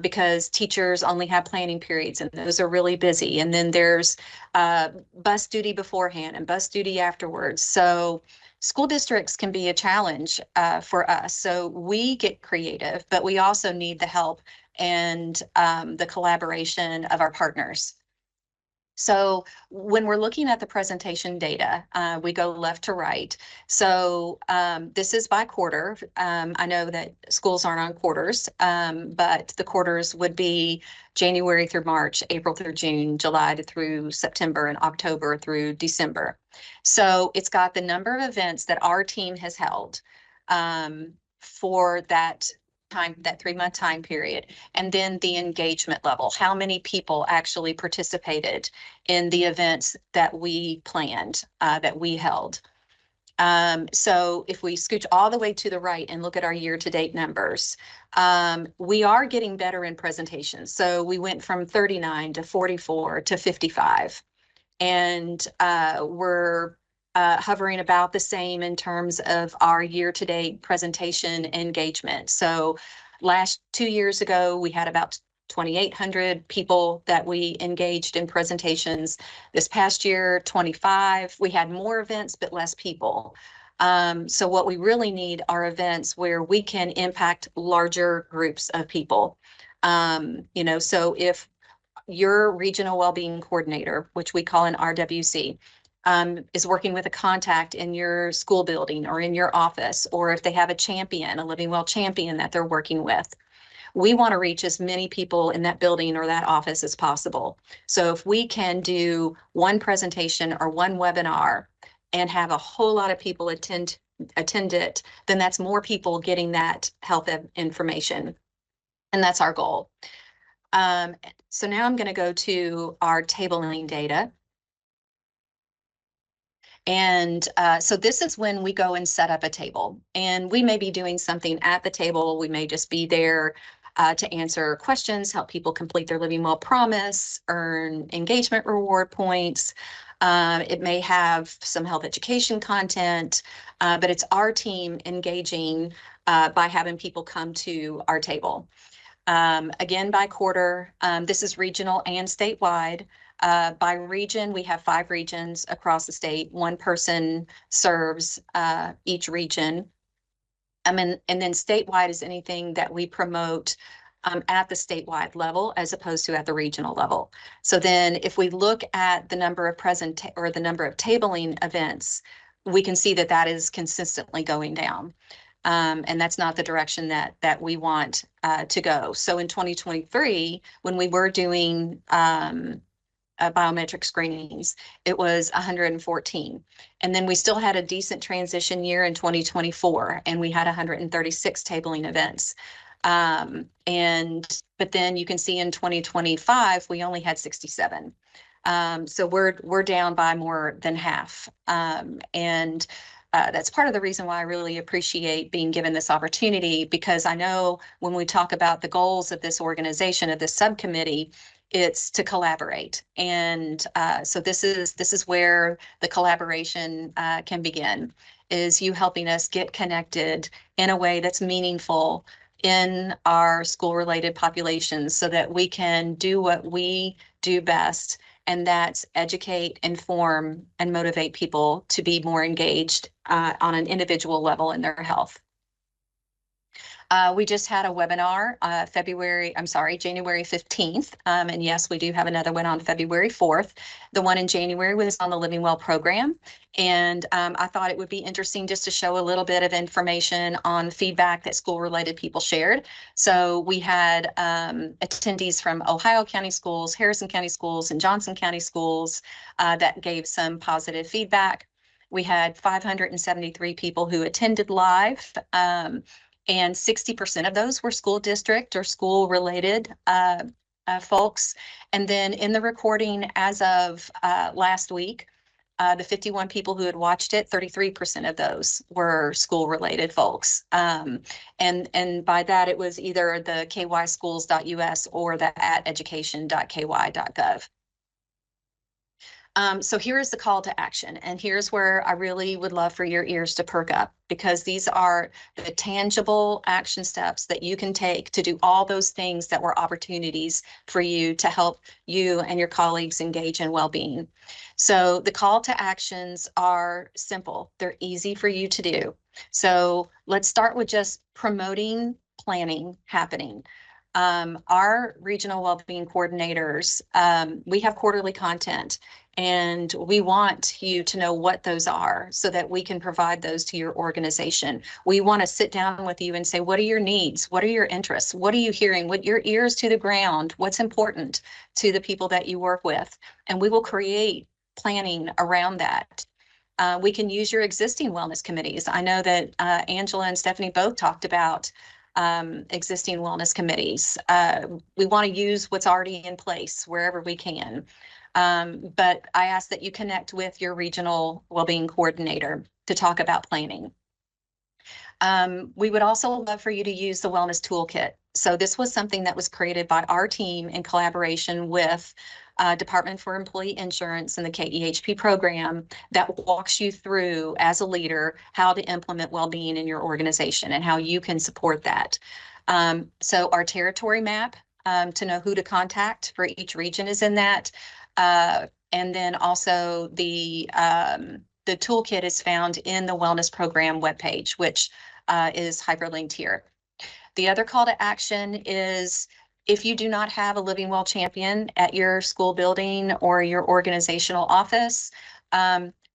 Because teachers only have planning periods and those are really busy. And then there's bus duty beforehand and bus duty afterwards. So school districts can be a challenge for us. So we get creative, but we also need the help and the collaboration of our partners. So when we're looking at the presentation data, we go left to right. So this is by quarter. I know that schools aren't on quarters, but the quarters would be January through March, April through June, July through September, and October through December. So it's got the number of events that our team has held for that time, that 3-month time period, and then the engagement level, how many people actually participated in the events that we planned, that we held. So if we scooch all the way to the right and look at our year-to-date numbers, we are getting better in presentations. So we went from 39 to 44 to 55, and we're hovering about the same in terms of our year-to-date presentation engagement. So 2 years ago, we had about 2,800 people that we engaged in presentations. This past year, 25. We had more events, but less people. So what we really need are events where we can impact larger groups of people. So if your regional wellbeing coordinator, which we call an RWC, is working with a contact in your school building or in your office, or if they have a champion, a Living Well champion that they're working with, we want to reach as many people in that building or that office as possible. So if we can do one presentation or one webinar and have a whole lot of people attend it, then that's more people getting that health information. And that's our goal. So now I'm going to go to our tabling data. And so this is when we go and set up a table, and we may be doing something at the table. We may just be there to answer questions, help people complete their Living Well promise, earn engagement reward points. It may have some health education content, but it's our team engaging by having people come to our table. Again, by quarter, this is regional and statewide. By region, we have 5 regions across the state. One person serves each region. And then statewide is anything that we promote at the statewide level as opposed to at the regional level. So then if we look at the number of the number of tabling events, we can see that that is consistently going down. And that's not the direction that we want to go. So in 2023, when we were doing biometric screenings, it was 114. And then we still had a decent transition year in 2024, and we had 136 tabling events. But then you can see in 2025, we only had 67. So we're down by more than half. That's part of the reason why I really appreciate being given this opportunity, because I know when we talk about the goals of this organization, of this subcommittee, it's to collaborate. And so this is where the collaboration can begin, is you helping us get connected in a way that's meaningful in our school-related populations so that we can do what we do best, and that's educate, inform, and motivate people to be more engaged on an individual level in their health. We just had a webinar January 15th. And yes, we do have another one on February 4th. The one in January was on the Living Well program. And I thought it would be interesting just to show a little bit of information on feedback that school-related people shared. So we had attendees from Ohio County Schools, Harrison County Schools, and Johnson County Schools that gave some positive feedback. We had 573 people who attended live. And 60% of those were school district or school related folks. And then in the recording as of last week, the 51 people who had watched it, 33% of those were school related folks. And by that, it was either the kyschools.us or the @education.ky.gov. So here is the call to action, and here's where I really would love for your ears to perk up, because these are the tangible action steps that you can take to do all those things that were opportunities for you to help you and your colleagues engage in well-being. So the call to actions are simple. They're easy for you to do. So let's start with just promoting planning happening. Our regional wellbeing coordinators, we have quarterly content, and we want you to know what those are so that we can provide those to your organization. We want to sit down with you and say, what are your needs? What are your interests? What are you hearing? What your ears to the ground? What's important to the people that you work with? And we will create planning around that. We can use your existing wellness committees. I know that Angela and Stephanie both talked about existing wellness committees. We want to use what's already in place wherever we can. But I ask that you connect with your regional wellbeing coordinator to talk about planning. We would also love for you to use the wellness toolkit. So this was something that was created by our team in collaboration with Department for Employee Insurance and the KEHP program that walks you through as a leader how to implement well-being in your organization and how you can support that. So our territory map to know who to contact for each region is in that. And then also the toolkit is found in the wellness program webpage, which is hyperlinked here. The other call to action is, if you do not have a Living Well champion at your school building or your organizational office,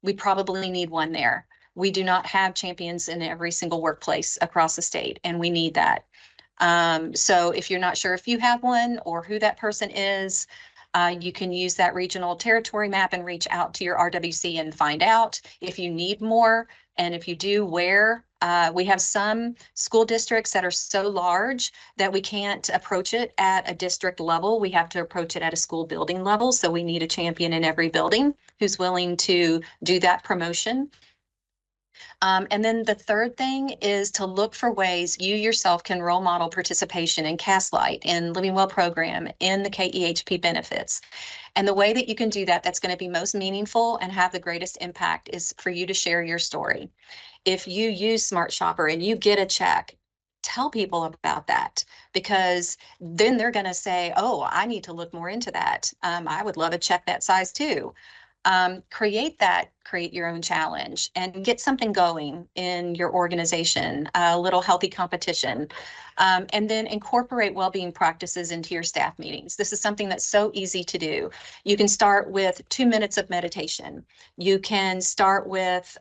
we probably need one there. We do not have champions in every single workplace across the state, and we need that. So if you're not sure if you have one or who that person is, you can use that regional territory map and reach out to your RWC and find out if you need more. And if you do, where We have some school districts that are so large that we can't approach it at a district level. We have to approach it at a school building level. So we need a champion in every building who's willing to do that promotion. And then the third thing is to look for ways you yourself can role model participation in Cast Light, in Living Well program, in the KEHP benefits. And the way that you can do that, that's going to be most meaningful and have the greatest impact, is for you to share your story. If you use Smart Shopper and you get a check, tell people about that, because then they're going to say, oh, I need to look more into that. I would love a check that size too. Create your own challenge and get something going in your organization, a little healthy competition, and then incorporate well-being practices into your staff meetings. This is something that's so easy to do. You can start with 2 minutes of meditation. You can start with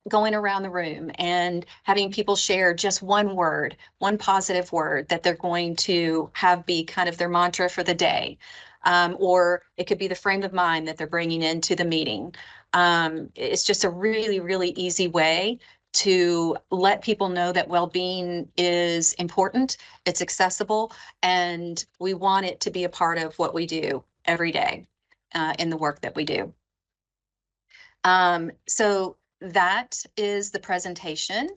going around the room and having people share just one word, one positive word that they're going to have be kind of their mantra for the day. Or it could be the frame of mind that they're bringing into the meeting. It's just a really, really easy way to let people know that well-being is important, it's accessible, and we want it to be a part of what we do every day in the work that we do. So that is the presentation.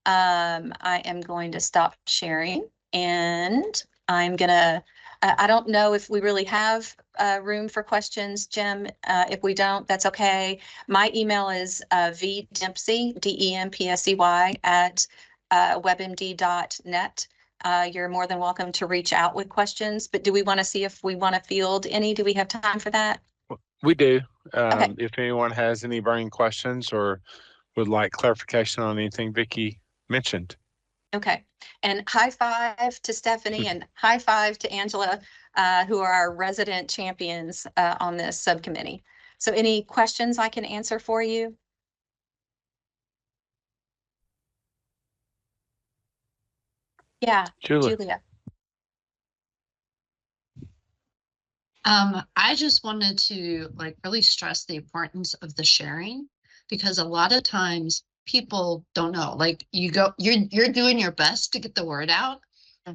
I am going to stop sharing, and I'm gonna, I don't know if we really have room for questions, Jim. If we don't, that's okay. My email is vdempsey, DEMPSEY at webmd.net. You're more than welcome to reach out with questions, but do we want to see if we want to field any? Do we have time for that? We do. Okay. If anyone has any burning questions or would like clarification on anything Vicki mentioned. Okay. And high five to Stephanie and high five to Angela, who are our resident champions on this subcommittee. So any questions I can answer for you? Yeah, Julia. I just wanted to really stress the importance of the sharing, because a lot of times people don't know, you're doing your best to get the word out.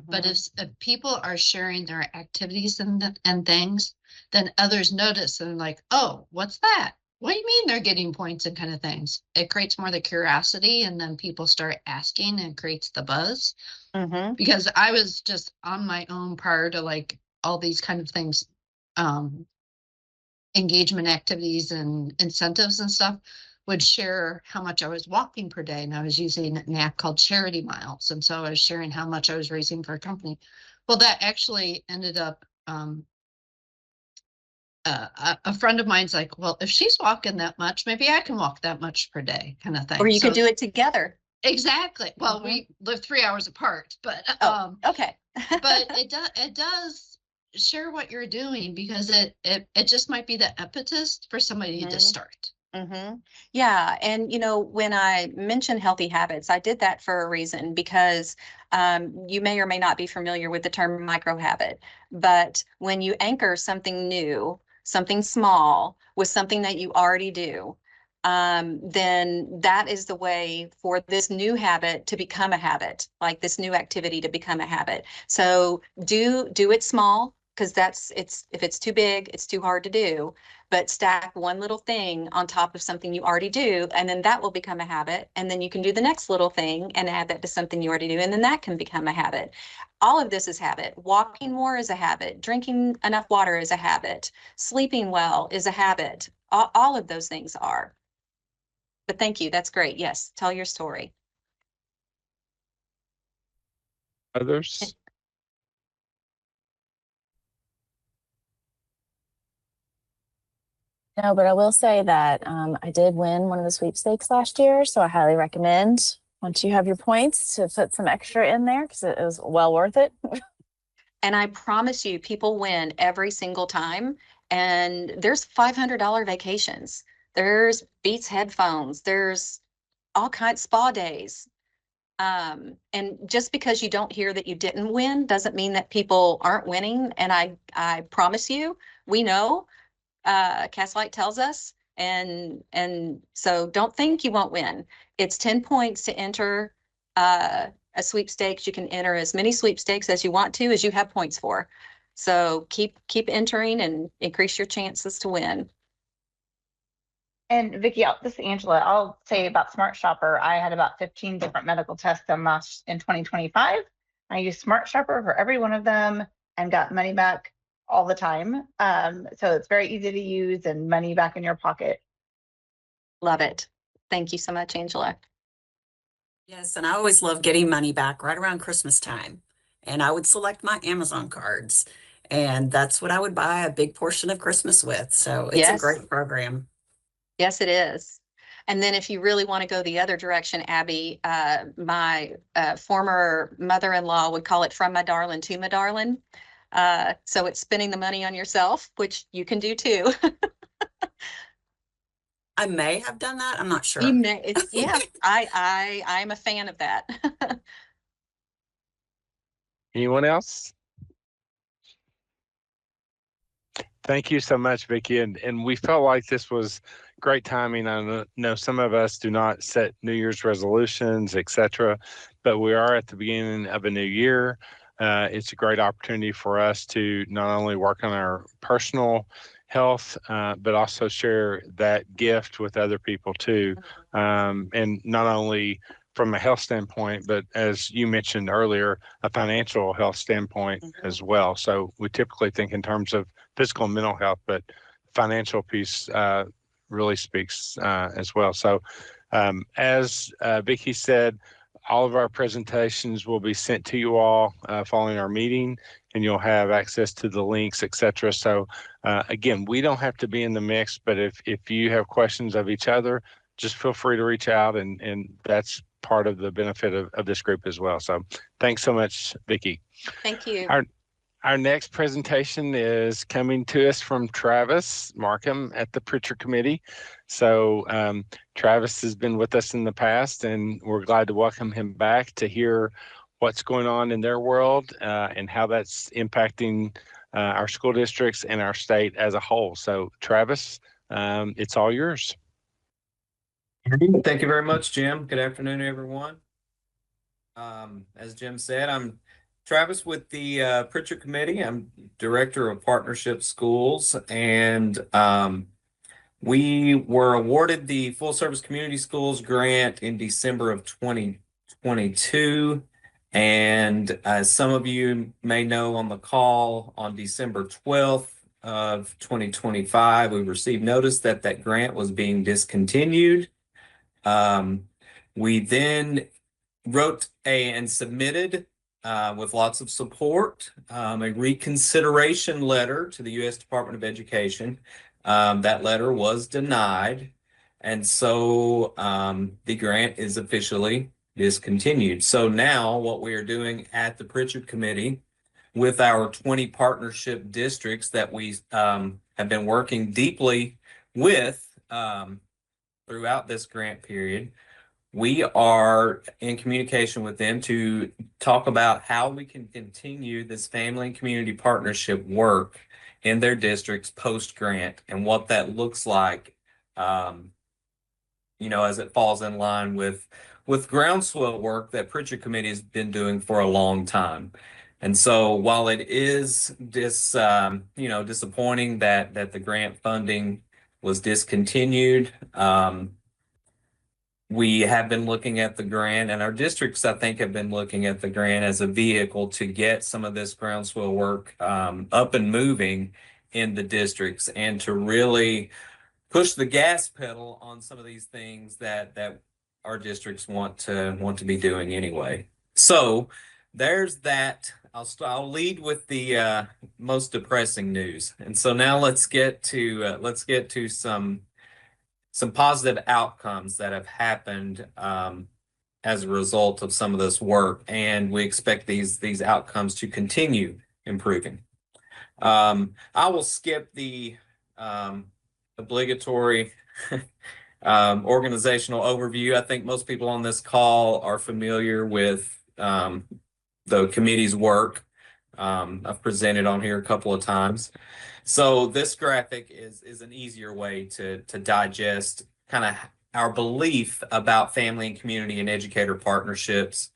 But if people are sharing their activities and things, then others notice and like, oh, what's that? What do you mean they're getting points and kind of things? It creates more the curiosity, and then people start asking and creates the buzz. Because I was just on my own prior to all these kind of things, engagement activities and incentives and stuff, would share how much I was walking per day. And I was using an app called Charity Miles. And so I was sharing how much I was raising for a company. Well, that actually ended up, a friend of mine's like, well, if she's walking that much, maybe I can walk that much per day, kind of thing. Or you could do it together. Exactly. Well, we live 3 hours apart, but okay. but it does share what you're doing, because it just might be the impetus for somebody to start. Yeah. And, when I mentioned healthy habits, I did that for a reason, because you may or may not be familiar with the term micro habit, but when you anchor something new, something small with something that you already do, then that is the way for this new habit to become a habit, like this new activity to become a habit. So do it small, because if it's too big, it's too hard to do. But stack one little thing on top of something you already do, and then that will become a habit. And then you can do the next little thing and add that to something you already do, and then that can become a habit. All of this is habit. Walking more is a habit. Drinking enough water is a habit. Sleeping well is a habit. All of those things are. But thank you. That's great. Yes. Tell your story. Others? No, but I will say that I did win one of the sweepstakes last year, so I highly recommend, once you have your points, to put some extra in there, because it was well worth it. And I promise you, people win every single time. And there's $500 vacations. There's Beats headphones. There's all kinds spa days. And just because you don't hear that you didn't win doesn't mean that people aren't winning. And I promise you, we know, Cast Light tells us, And so don't think you won't win. It's 10 points to enter a sweepstakes. You can enter as many sweepstakes as you want to, as you have points for. So keep entering and increase your chances to win. And Vicki, this is Angela. I'll say about Smart Shopper, I had about 15 different medical tests done last in 2025. I used Smart Shopper for every one of them and got money back all the time. So it's very easy to use and money back in your pocket. Love it. Thank you so much, Angela. Yes, and I always love getting money back right around Christmas time. And I would select my Amazon cards. And that's what I would buy a big portion of Christmas with. So it's a Yes. great program. Yes, it is. And then if you really want to go the other direction, Abby, my former mother-in-law would call it from my darling to my darling. So it's spending the money on yourself, which you can do too. I may have done that. I'm not sure. You may, yeah, I'm a fan of that. Anyone else? Thank you so much, Vicki. And we felt like this was great timing. I know some of us do not set New Year's resolutions, etc., but we are at the beginning of a new year. It's a great opportunity for us to not only work on our personal health, but also share that gift with other people too. And not only from a health standpoint, but as you mentioned earlier, a financial health standpoint as well. So we typically think in terms of physical and mental health, but financial piece really speaks as well. So as Vicki said, all of our presentations will be sent to you all following our meeting, and you'll have access to the links, etc. So again, we don't have to be in the mix, but if you have questions of each other, just feel free to reach out, and that's part of the benefit of this group as well. So thanks so much, Vicki. Thank you. Our next presentation is coming to us from Travis Markham at the Pritchard Committee. So Travis has been with us in the past, and we're glad to welcome him back to hear what's going on in their world and how that's impacting our school districts and our state as a whole. So Travis, it's all yours. Thank you very much, Jim. Good afternoon, everyone. As Jim said, I'm Travis with the Pritchard Committee. I'm Director of Partnership Schools, and we were awarded the Full Service Community Schools grant in December of 2022. And as some of you may know on the call, on December 12th of 2025, we received notice that that grant was being discontinued. We then wrote and submitted with lots of support, a reconsideration letter to the U.S. Department of Education. That letter was denied, and so the grant is officially discontinued. So now what we are doing at the Pritchard Committee with our 20 partnership districts that we have been working deeply with throughout this grant period, we are in communication with them to talk about how we can continue this family and community partnership work in their districts post-grant and what that looks like, as it falls in line with groundswell work that Pritchard Committee has been doing for a long time. And so while it is disappointing that the grant funding was discontinued, we have been looking at the grant, and our districts, I think, have been looking at the grant as a vehicle to get some of this groundswell work up and moving in the districts, and to really push the gas pedal on some of these things that our districts want to be doing anyway. So there's that. I'll lead with the most depressing news, and so now let's get to some positive outcomes that have happened as a result of some of this work, and we expect these outcomes to continue improving. I will skip the obligatory organizational overview. I think most people on this call are familiar with the committee's work. I've presented on here a couple of times. So this graphic is an easier way to digest kind of our belief about family and community and educator partnerships.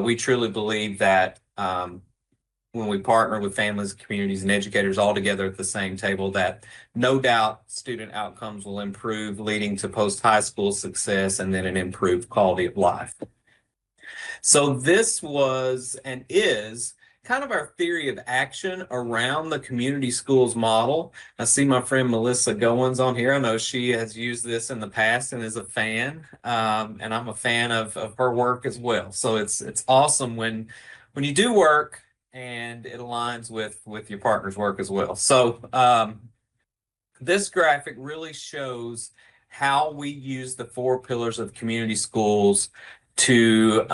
We truly believe that when we partner with families, communities, and educators all together at the same table, that no doubt student outcomes will improve, leading to post-high school success and then an improved quality of life. So this was and is kind of our theory of action around the community schools model. I see my friend Melissa Goins on here. I know she has used this in the past and is a fan, and I'm a fan of her work as well. So it's awesome when you do work and it aligns with your partner's work as well. So this graphic really shows how we use the 4 pillars of community schools to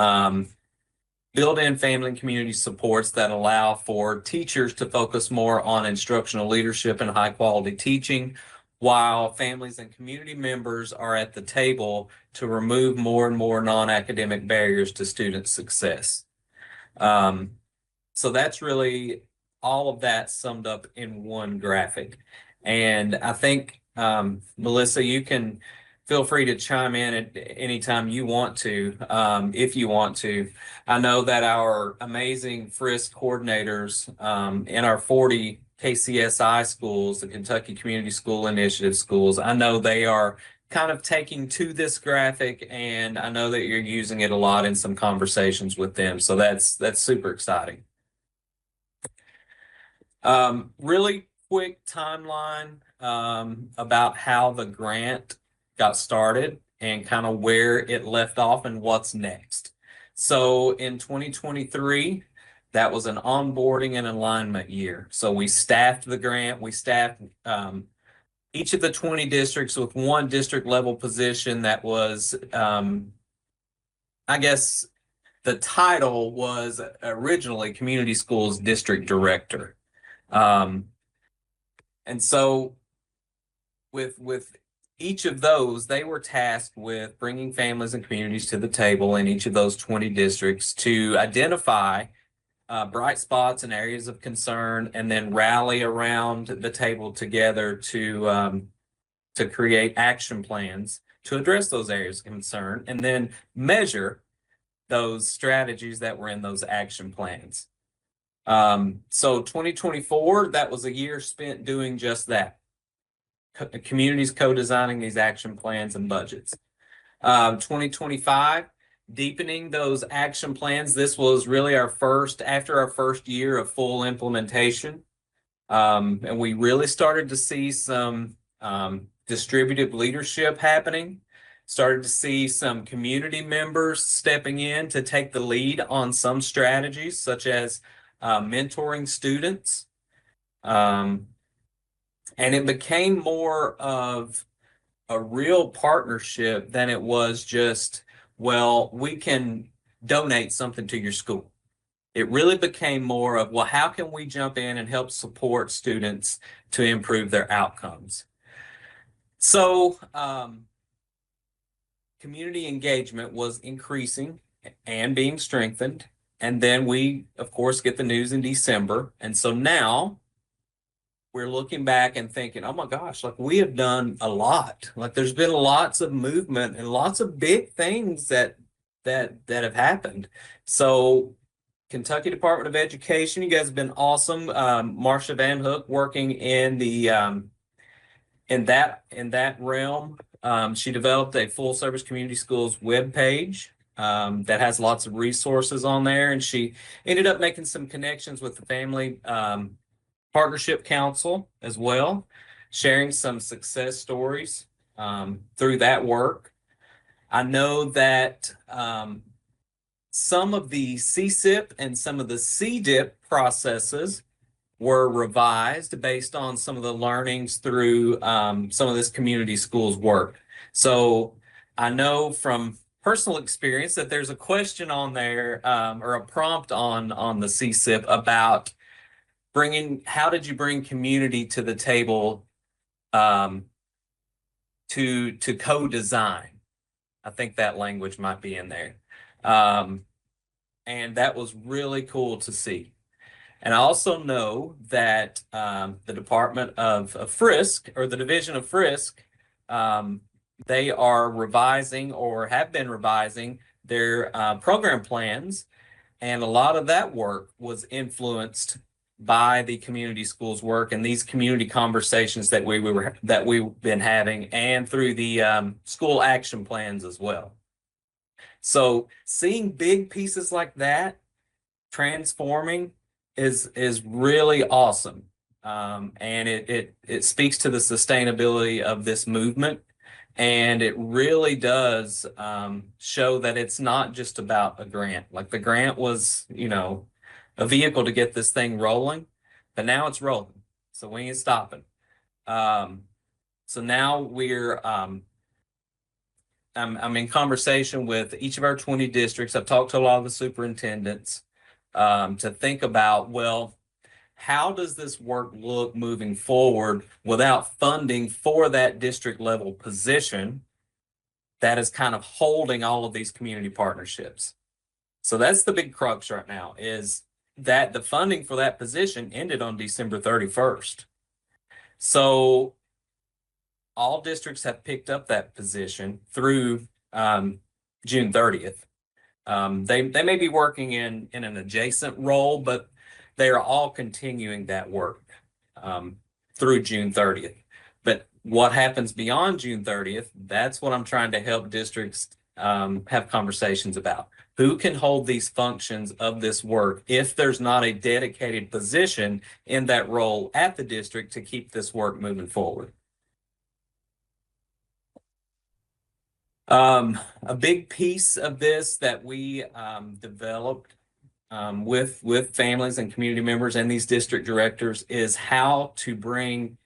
build in family and community supports that allow for teachers to focus more on instructional leadership and high quality teaching, while families and community members are at the table to remove more and more non-academic barriers to student success. So that's really all of that summed up in one graphic. And I think, Melissa, you can feel free to chime in at any time you want to, if you want to. I know that our amazing FRISC coordinators in our 40 KCSI schools, the Kentucky Community School Initiative schools, I know they are kind of taking to this graphic, and I know that you're using it a lot in some conversations with them. So that's super exciting. Really quick timeline about how the grant got started and kind of where it left off and what's next. So in 2023, that was an onboarding and alignment year. So we staffed the grant. We staffed each of the 20 districts with one district level position that was, I guess the title was originally Community Schools District Director. And so with each of those, they were tasked with bringing families and communities to the table in each of those 20 districts to identify bright spots and areas of concern, and then rally around the table together to create action plans to address those areas of concern, and then measure those strategies that were in those action plans. So 2024, that was a year spent doing just that. Communities co-designing these action plans and budgets. 2025, deepening those action plans. This was really after our first year of full implementation. And we really started to see some distributive leadership happening. Started to see some community members stepping in to take the lead on some strategies, such as mentoring students. And it became more of a real partnership than it was just, well, we can donate something to your school. It really became more of, well, how can we jump in and help support students to improve their outcomes? So community engagement was increasing and being strengthened. And then we, of course, get the news in December. And so now we're looking back and thinking, oh my gosh, like we have done a lot. Like there's been lots of movement and lots of big things that have happened. So Kentucky Department of Education, you guys have been awesome. Marcia Van Hook working in the in that realm. She developed a full service community schools webpage that has lots of resources on there, and she ended up making some connections with the Family Partnership Council as well, sharing some success stories through that work. I know that some of the CSIP and some of the CDIP processes were revised based on some of the learnings through some of this community schools work. So I know from personal experience that there's a question on there or a prompt on the CSIP about how did you bring community to the table to co-design? I think that language might be in there. And that was really cool to see. And I also know that the Department of Frisk, or the Division of Frisk, they are revising or have been revising their program plans. And a lot of that work was influenced by the community schools work and these community conversations that we've been having, and through the school action plans as well. So seeing big pieces like that transforming is really awesome. And it speaks to the sustainability of this movement. And it really does show that it's not just about a grant. Like, the grant was, a vehicle to get this thing rolling, but now it's rolling. So we ain't stopping. So now I'm in conversation with each of our 20 districts. I've talked to a lot of the superintendents to think about, well, how does this work look moving forward without funding for that district level position that is kind of holding all of these community partnerships? So that's the big crux right now, is that the funding for that position ended on December 31st. So all districts have picked up that position through June 30th. They may be working in an adjacent role, but they are all continuing that work through June 30th. But what happens beyond June 30th, that's what I'm trying to help districts have conversations about. Who can hold these functions of this work if there's not a dedicated position in that role at the district to keep this work moving forward? A big piece of this that we developed with families and community members and these district directors is how to bring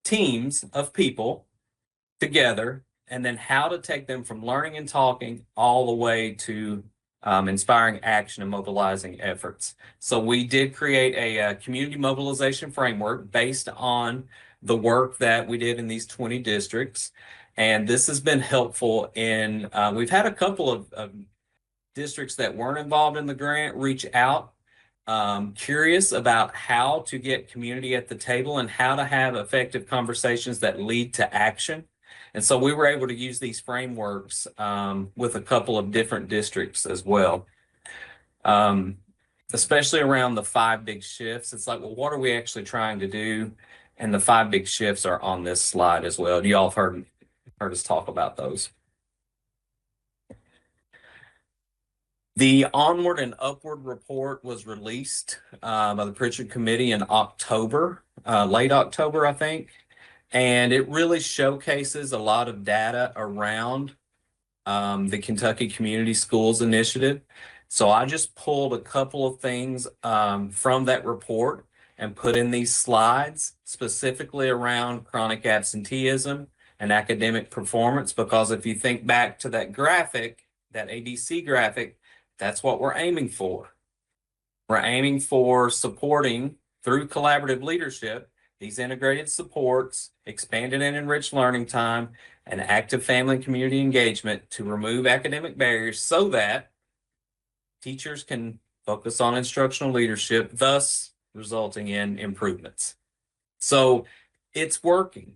teams of people together, and then how to take them from learning and talking all the way to inspiring action and mobilizing efforts. So we did create a community mobilization framework based on the work that we did in these 20 districts. And this has been helpful in, we've had a couple of districts that weren't involved in the grant reach out, curious about how to get community at the table and how to have effective conversations that lead to action. And so we were able to use these frameworks with a couple of different districts as well, especially around the 5 big shifts. It's like, well, what are we actually trying to do? And the 5 big shifts are on this slide as well. You all have heard us talk about those. The Onward and Upward report was released by the Pritchard Committee in October, late October, I think. And it really showcases a lot of data around the Kentucky Community Schools Initiative. So I just pulled a couple of things from that report and put in these slides specifically around chronic absenteeism and academic performance, because if you think back to that graphic, that ADC graphic, that's what we're aiming for. We're aiming for supporting, through collaborative leadership, these integrated supports, expanded and enriched learning time, and active family and community engagement to remove academic barriers so that teachers can focus on instructional leadership, thus resulting in improvements. So it's working.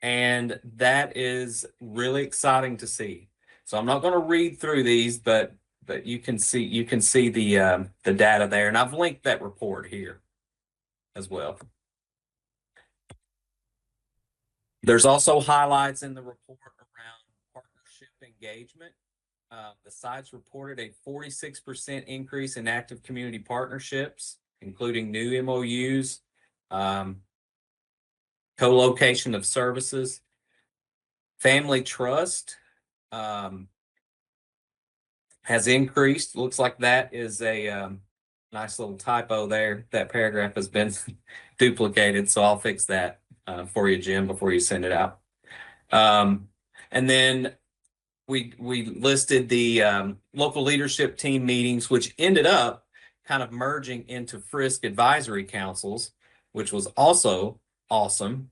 And that is really exciting to see. So I'm not going to read through these, but you can see the data there, and I've linked that report here as well. There's also highlights in the report around partnership engagement. The sites reported a 46% increase in active community partnerships, including new MOUs, co-location of services. Family trust has increased. Looks like that is a nice little typo there. That paragraph has been duplicated, so I'll fix that for you, Jim, before you send it out. And then we listed the local leadership team meetings, which ended up kind of merging into Frisk advisory councils, which was also awesome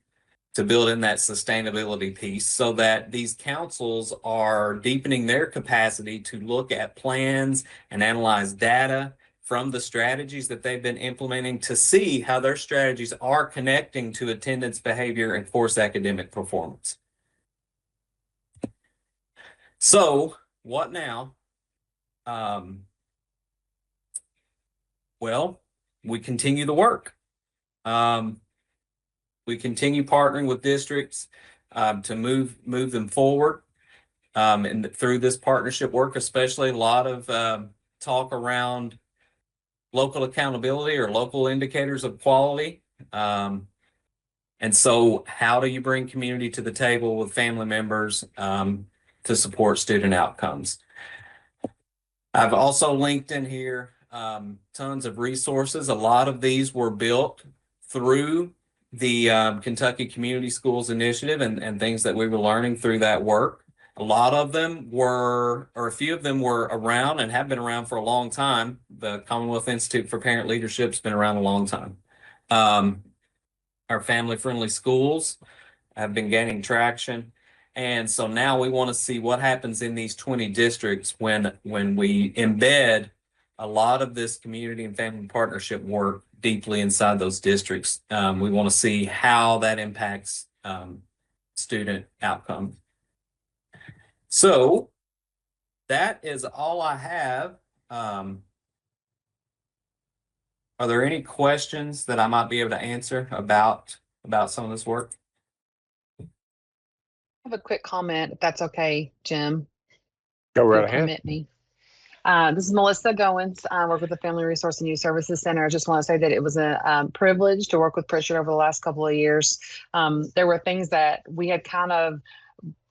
to build in that sustainability piece, so that these councils are deepening their capacity to look at plans and analyze data from the strategies that they've been implementing to see how their strategies are connecting to attendance, behavior, and course academic performance. So what now? Well, we continue the work. We continue partnering with districts to move them forward. And through this partnership work, especially a lot of talk around local accountability or local indicators of quality. And so how do you bring community to the table with family members to support student outcomes? I've also linked in here tons of resources. A lot of these were built through the Kentucky Community Schools Initiative and things that we were learning through that work. A lot of them were, or a few of them were around and have been around for a long time. The Commonwealth Institute for Parent Leadership has been around a long time. Our family-friendly schools have been gaining traction. And so now we want to see what happens in these 20 districts when we embed a lot of this community and family partnership work deeply inside those districts. We want to see how that impacts student outcome. So that is all I have. Are there any questions that I might be able to answer about some of this work? I have a quick comment, if that's okay, Jim. Go right You'll ahead. permit me. This is Melissa Goins. I work with the Family Resource and Youth Services Center. I just want to say that it was a privilege to work with Pritchard over the last couple of years. There were things that we had kind of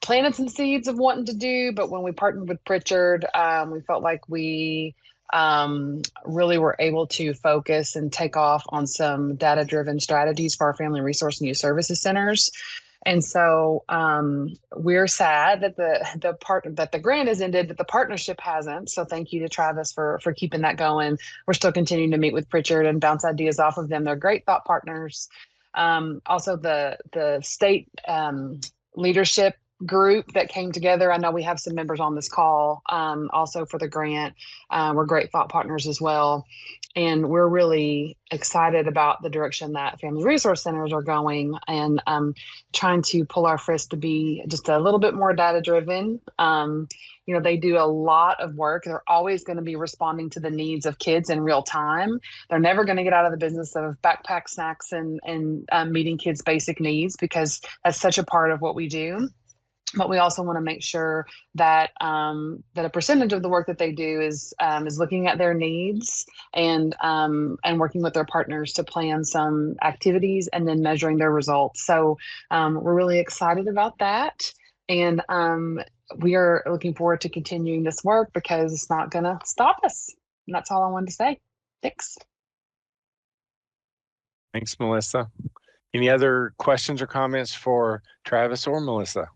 planted some seeds of wanting to do, but when we partnered with Pritchard, we felt like we really were able to focus and take off on some data-driven strategies for our Family Resource and Youth Services Centers. And so we're sad that the grant has ended, but the partnership hasn't. So thank you to Travis for keeping that going. We're still continuing to meet with Pritchard and bounce ideas off of them. They're great thought partners. Also the state leadership group that came together. I know we have some members on this call also for the grant. We're great thought partners as well. And we're really excited about the direction that family resource centers are going and trying to pull our fist to be just a little bit more data driven. You know, they do a lot of work. They're always going to be responding to the needs of kids in real time. They're never going to get out of the business of backpack snacks and meeting kids' basic needs because that's such a part of what we do. But we also want to make sure that that a percentage of the work that they do is looking at their needs and working with their partners to plan some activities and then measuring their results. So we're really excited about that, and we are looking forward to continuing this work because it's not going to stop us. And that's all I wanted to say. Thanks. Thanks, Melissa. Any other questions or comments for Travis or Melissa?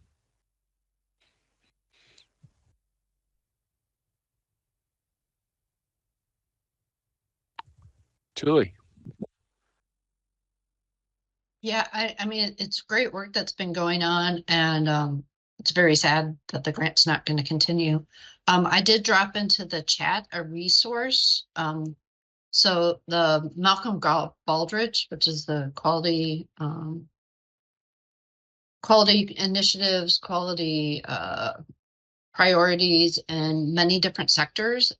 Julie. Yeah, I mean, it's great work that's been going on, and it's very sad that the grant's not going to continue. I did drop into the chat a resource. So the Malcolm Baldrige, which is the quality initiatives, quality priorities in many different sectors.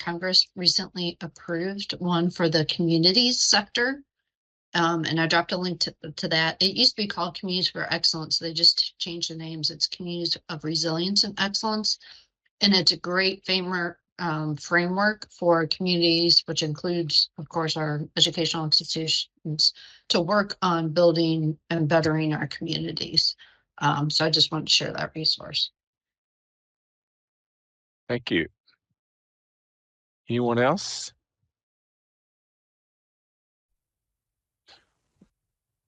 Congress recently approved one for the communities sector. And I dropped a link to that. It used to be called Communities for Excellence. They just changed the names. It's Communities of Resilience and Excellence. And it's a great framework for communities, which includes, of course, our educational institutions, to work on building and bettering our communities. So I just wanted to share that resource. Thank you. Anyone else?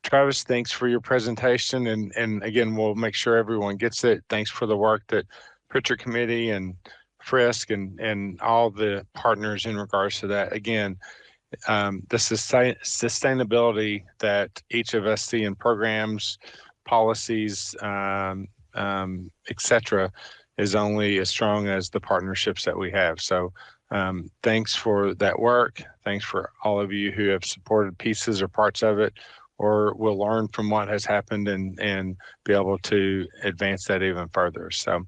Travis, thanks for your presentation. And again, we'll make sure everyone gets it. Thanks for the work that Pritchard Committee and Frisk and all the partners in regards to that. Again, the sustainability that each of us see in programs, policies, et cetera, is only as strong as the partnerships that we have. So Thanks for that work. Thanks for all of you who have supported pieces or parts of it, or will learn from what has happened and be able to advance that even further. So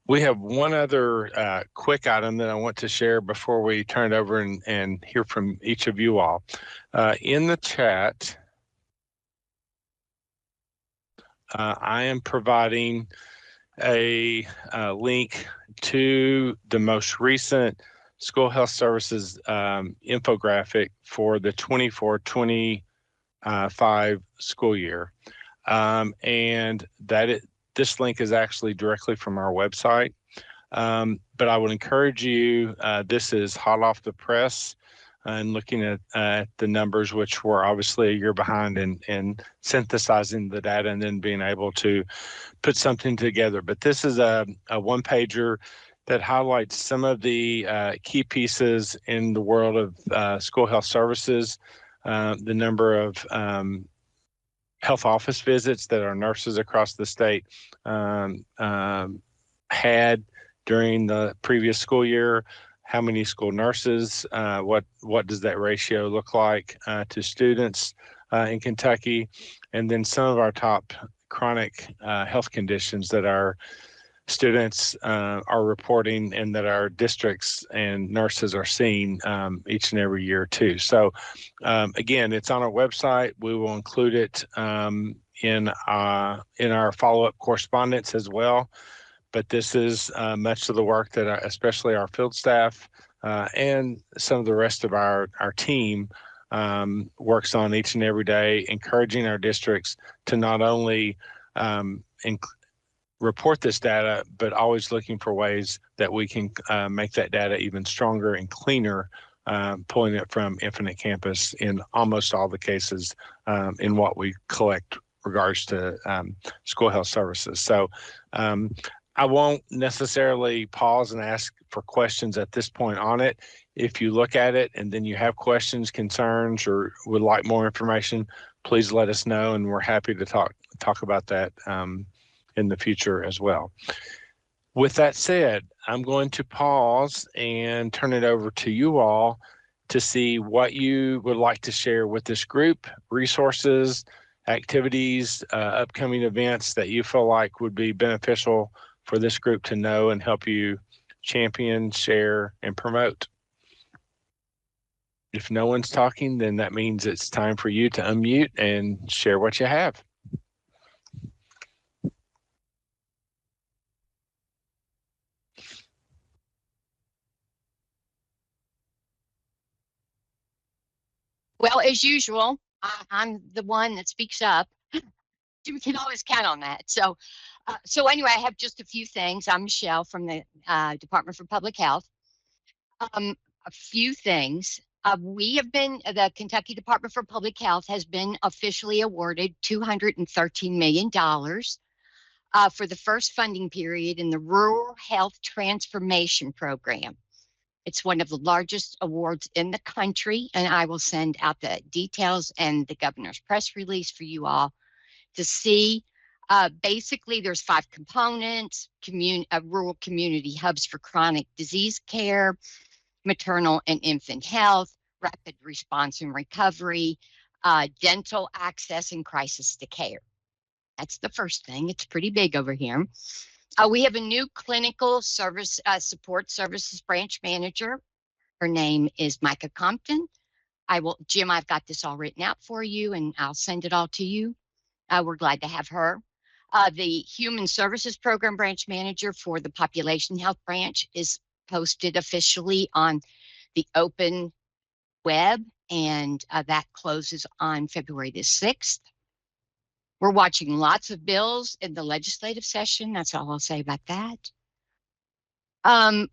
we have one other quick item that I want to share before we turn it over and hear from each of you all. In the chat, I am providing a link to the most recent School Health Services infographic for the 24-25 school year. And this link is actually directly from our website. But I would encourage you, this is hot off the press, and looking at the numbers, which were obviously a year behind in synthesizing the data and then being able to put something together. But this is a one-pager that highlights some of the key pieces in the world of school health services, the number of health office visits that our nurses across the state had during the previous school year, how many school nurses, what does that ratio look like to students in Kentucky, and then some of our top chronic health conditions that our students are reporting and that our districts and nurses are seeing each and every year too. So again, it's on our website. We will include it in our follow-up correspondence as well. But this is much of the work that especially our field staff and some of the rest of our team works on each and every day, encouraging our districts to not only report this data, but always looking for ways that we can make that data even stronger and cleaner, pulling it from Infinite Campus in almost all the cases in what we collect regards to school health services. So I won't necessarily pause and ask for questions at this point on it. If you look at it and then you have questions, concerns, or would like more information, please let us know, and we're happy to talk about that in the future as well. With that said, I'm going to pause and turn it over to you all to see what you would like to share with this group, resources, activities, upcoming events that you feel like would be beneficial for this group to know and help you champion, share, and promote. If no one's talking, then that means it's time for you to unmute and share what you have. Well, as usual, I'm the one that speaks up. We can always count on that. So anyway, I have just a few things. I'm Michelle from the Department for Public Health. A few things. The Kentucky Department for Public Health has been officially awarded $213 million for the first funding period in the Rural Health Transformation Program. It's one of the largest awards in the country, and I will send out the details and the governor's press release for you all to see. Basically, there's 5 components: rural community hubs for chronic disease care, maternal and infant health, rapid response and recovery, dental access, and crisis to care. That's the first thing. It's pretty big over here. We have a new clinical service support services branch manager. Her name is Micah Compton. Jim, I've got this all written out for you, and I'll send it all to you. We're glad to have her. The Human Services Program branch manager for the Population Health branch is posted officially on the open web, and that closes on February the 6th. We're watching lots of bills in the legislative session. That's all I'll say about that.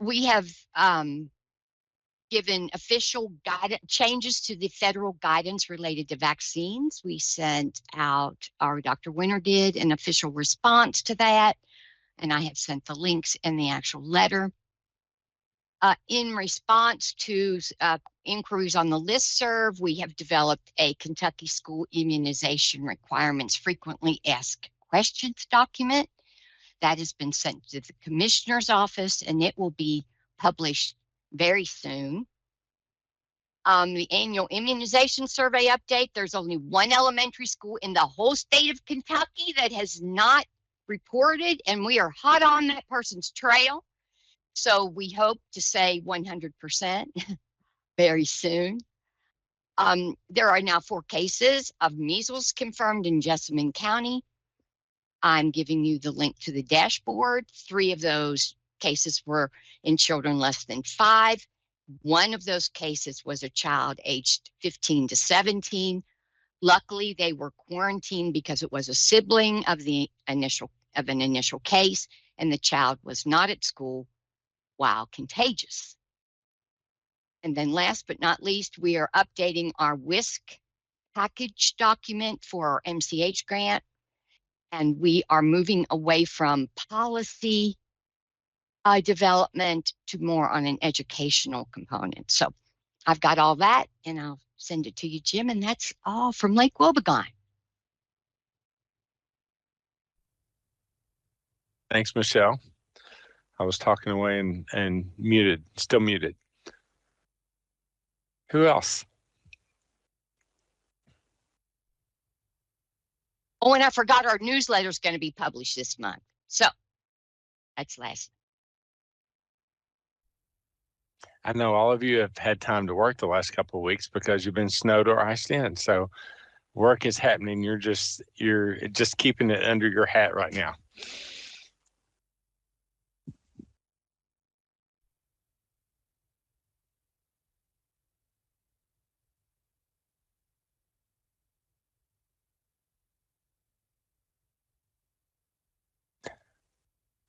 We have given official changes to the federal guidance related to vaccines. We sent out, or Dr. Winter did, an official response to that, and I have sent the links in the actual letter. In response to inquiries on the listserv, we have developed a Kentucky School Immunization Requirements Frequently Asked Questions document that has been sent to the Commissioner's office, and it will be published very soon. The annual immunization survey update, there's only one elementary school in the whole state of Kentucky that has not reported, and we are hot on that person's trail. So we hope to say 100% very soon. There are now 4 cases of measles confirmed in Jessamine County. I'm giving you the link to the dashboard. 3 of those cases were in children less than 5. One of those cases was a child aged 15 to 17. Luckily, they were quarantined because it was a sibling of an initial case, and the child was not at school while contagious. And then last but not least, we are updating our WISC package document for our MCH grant, and we are moving away from policy development to more on an educational component. So I've got all that, and I'll send it to you, Jim, and that's all from Lake Wobegon. Thanks, Michelle. I was talking away and muted, still muted. Who else? Oh, and I forgot our newsletter is going to be published this month. So that's last. I know all of you have had time to work the last couple of weeks because you've been snowed or iced in. So work is happening. You're just keeping it under your hat right now.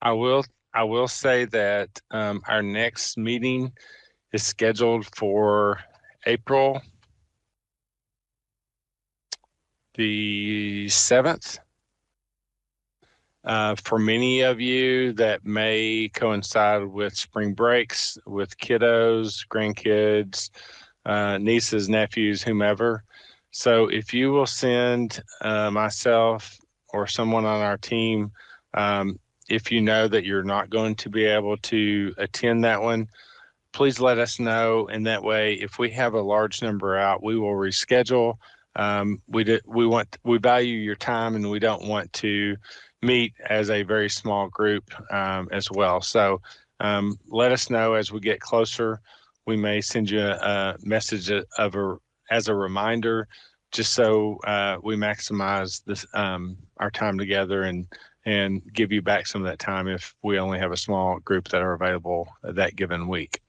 I will say that our next meeting is scheduled for April the 7th. For many of you, that may coincide with spring breaks, with kiddos, grandkids, nieces, nephews, whomever. So if you will send myself or someone on our team, if you know that you're not going to be able to attend that one, please let us know. And that way, if we have a large number out, we will reschedule. We value your time, and we don't want to meet as a very small group as well. So let us know as we get closer. We may send you a message as a reminder, just so we maximize this our time together and give you back some of that time if we only have a small group that are available that given week.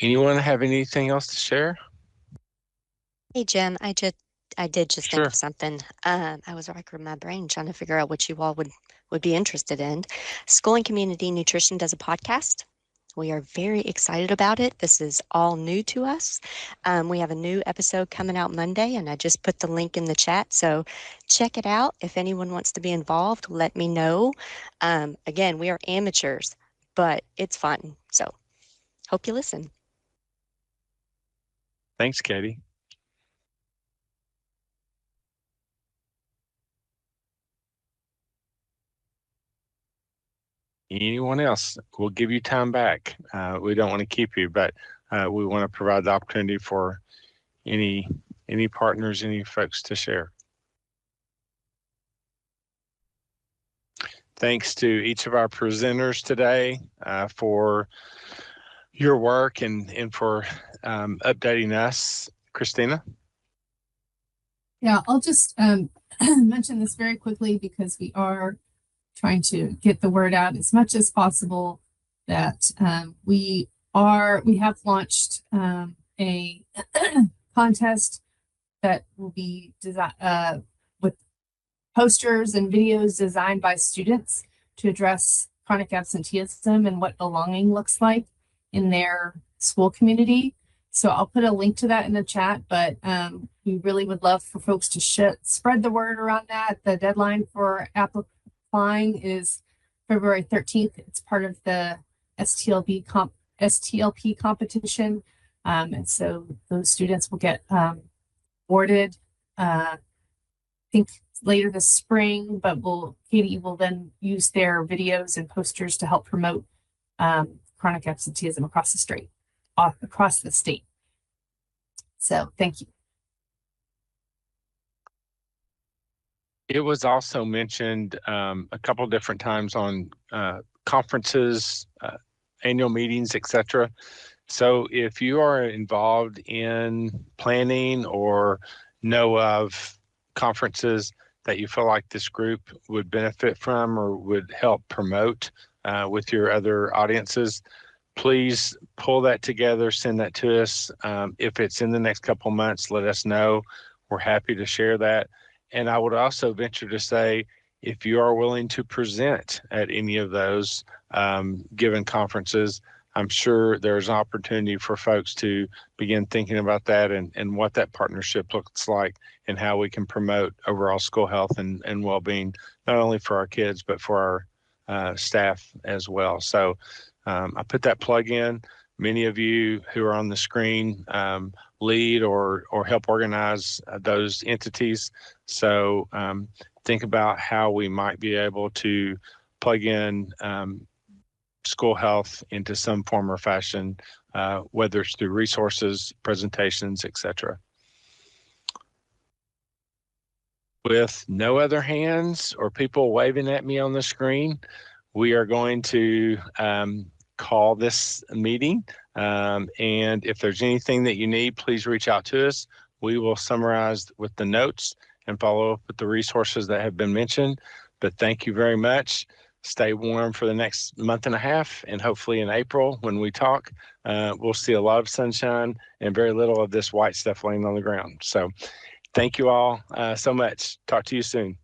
Anyone have anything else to share? Hey, Jim, I did just Sure. think of something. I was racking my brain trying to figure out what you all would be interested in. School and Community Nutrition does a podcast. We are very excited about it. This is all new to us. We have a new episode coming out Monday, and I just put the link in the chat. So check it out. If anyone wants to be involved, let me know. Again, we are amateurs, but it's fun. So hope you listen. Thanks, Katie. Anyone else? We'll give you time back. We don't want to keep you, but we want to provide the opportunity for any partners, any folks to share. Thanks to each of our presenters today for your work and for updating us. Christina? Yeah, I'll just mention this very quickly because we are trying to get the word out as much as possible that we have launched a contest that will be with posters and videos designed by students to address chronic absenteeism and what belonging looks like in their school community. So I'll put a link to that in the chat, but we really would love for folks to spread the word around that. The deadline for applying is February 13th. It's part of the STLP competition. And so those students will get awarded, I think later this spring, but Katie will then use their videos and posters to help promote chronic absenteeism across the state. So thank you. It was also mentioned a couple different times on conferences, annual meetings, etc. So if you are involved in planning or know of conferences that you feel like this group would benefit from or would help promote with your other audiences, please pull that together, send that to us. If it's in the next couple months, let us know. We're happy to share that. And I would also venture to say, if you are willing to present at any of those given conferences, I'm sure there's an opportunity for folks to begin thinking about that and what that partnership looks like and how we can promote overall school health and well-being, not only for our kids, but for our staff as well. So I put that plug in. Many of you who are on the screen lead or help organize those entities. So think about how we might be able to plug in school health into some form or fashion, whether it's through resources, presentations, etc. With no other hands or people waving at me on the screen, we are going to call this meeting. And if there's anything that you need, please reach out to us. We will summarize with the notes and follow up with the resources that have been mentioned. But thank you very much. Stay warm for the next month and a half, and hopefully in April when we talk, we'll see a lot of sunshine and very little of this white stuff laying on the ground. So thank you all so much. Talk to you soon.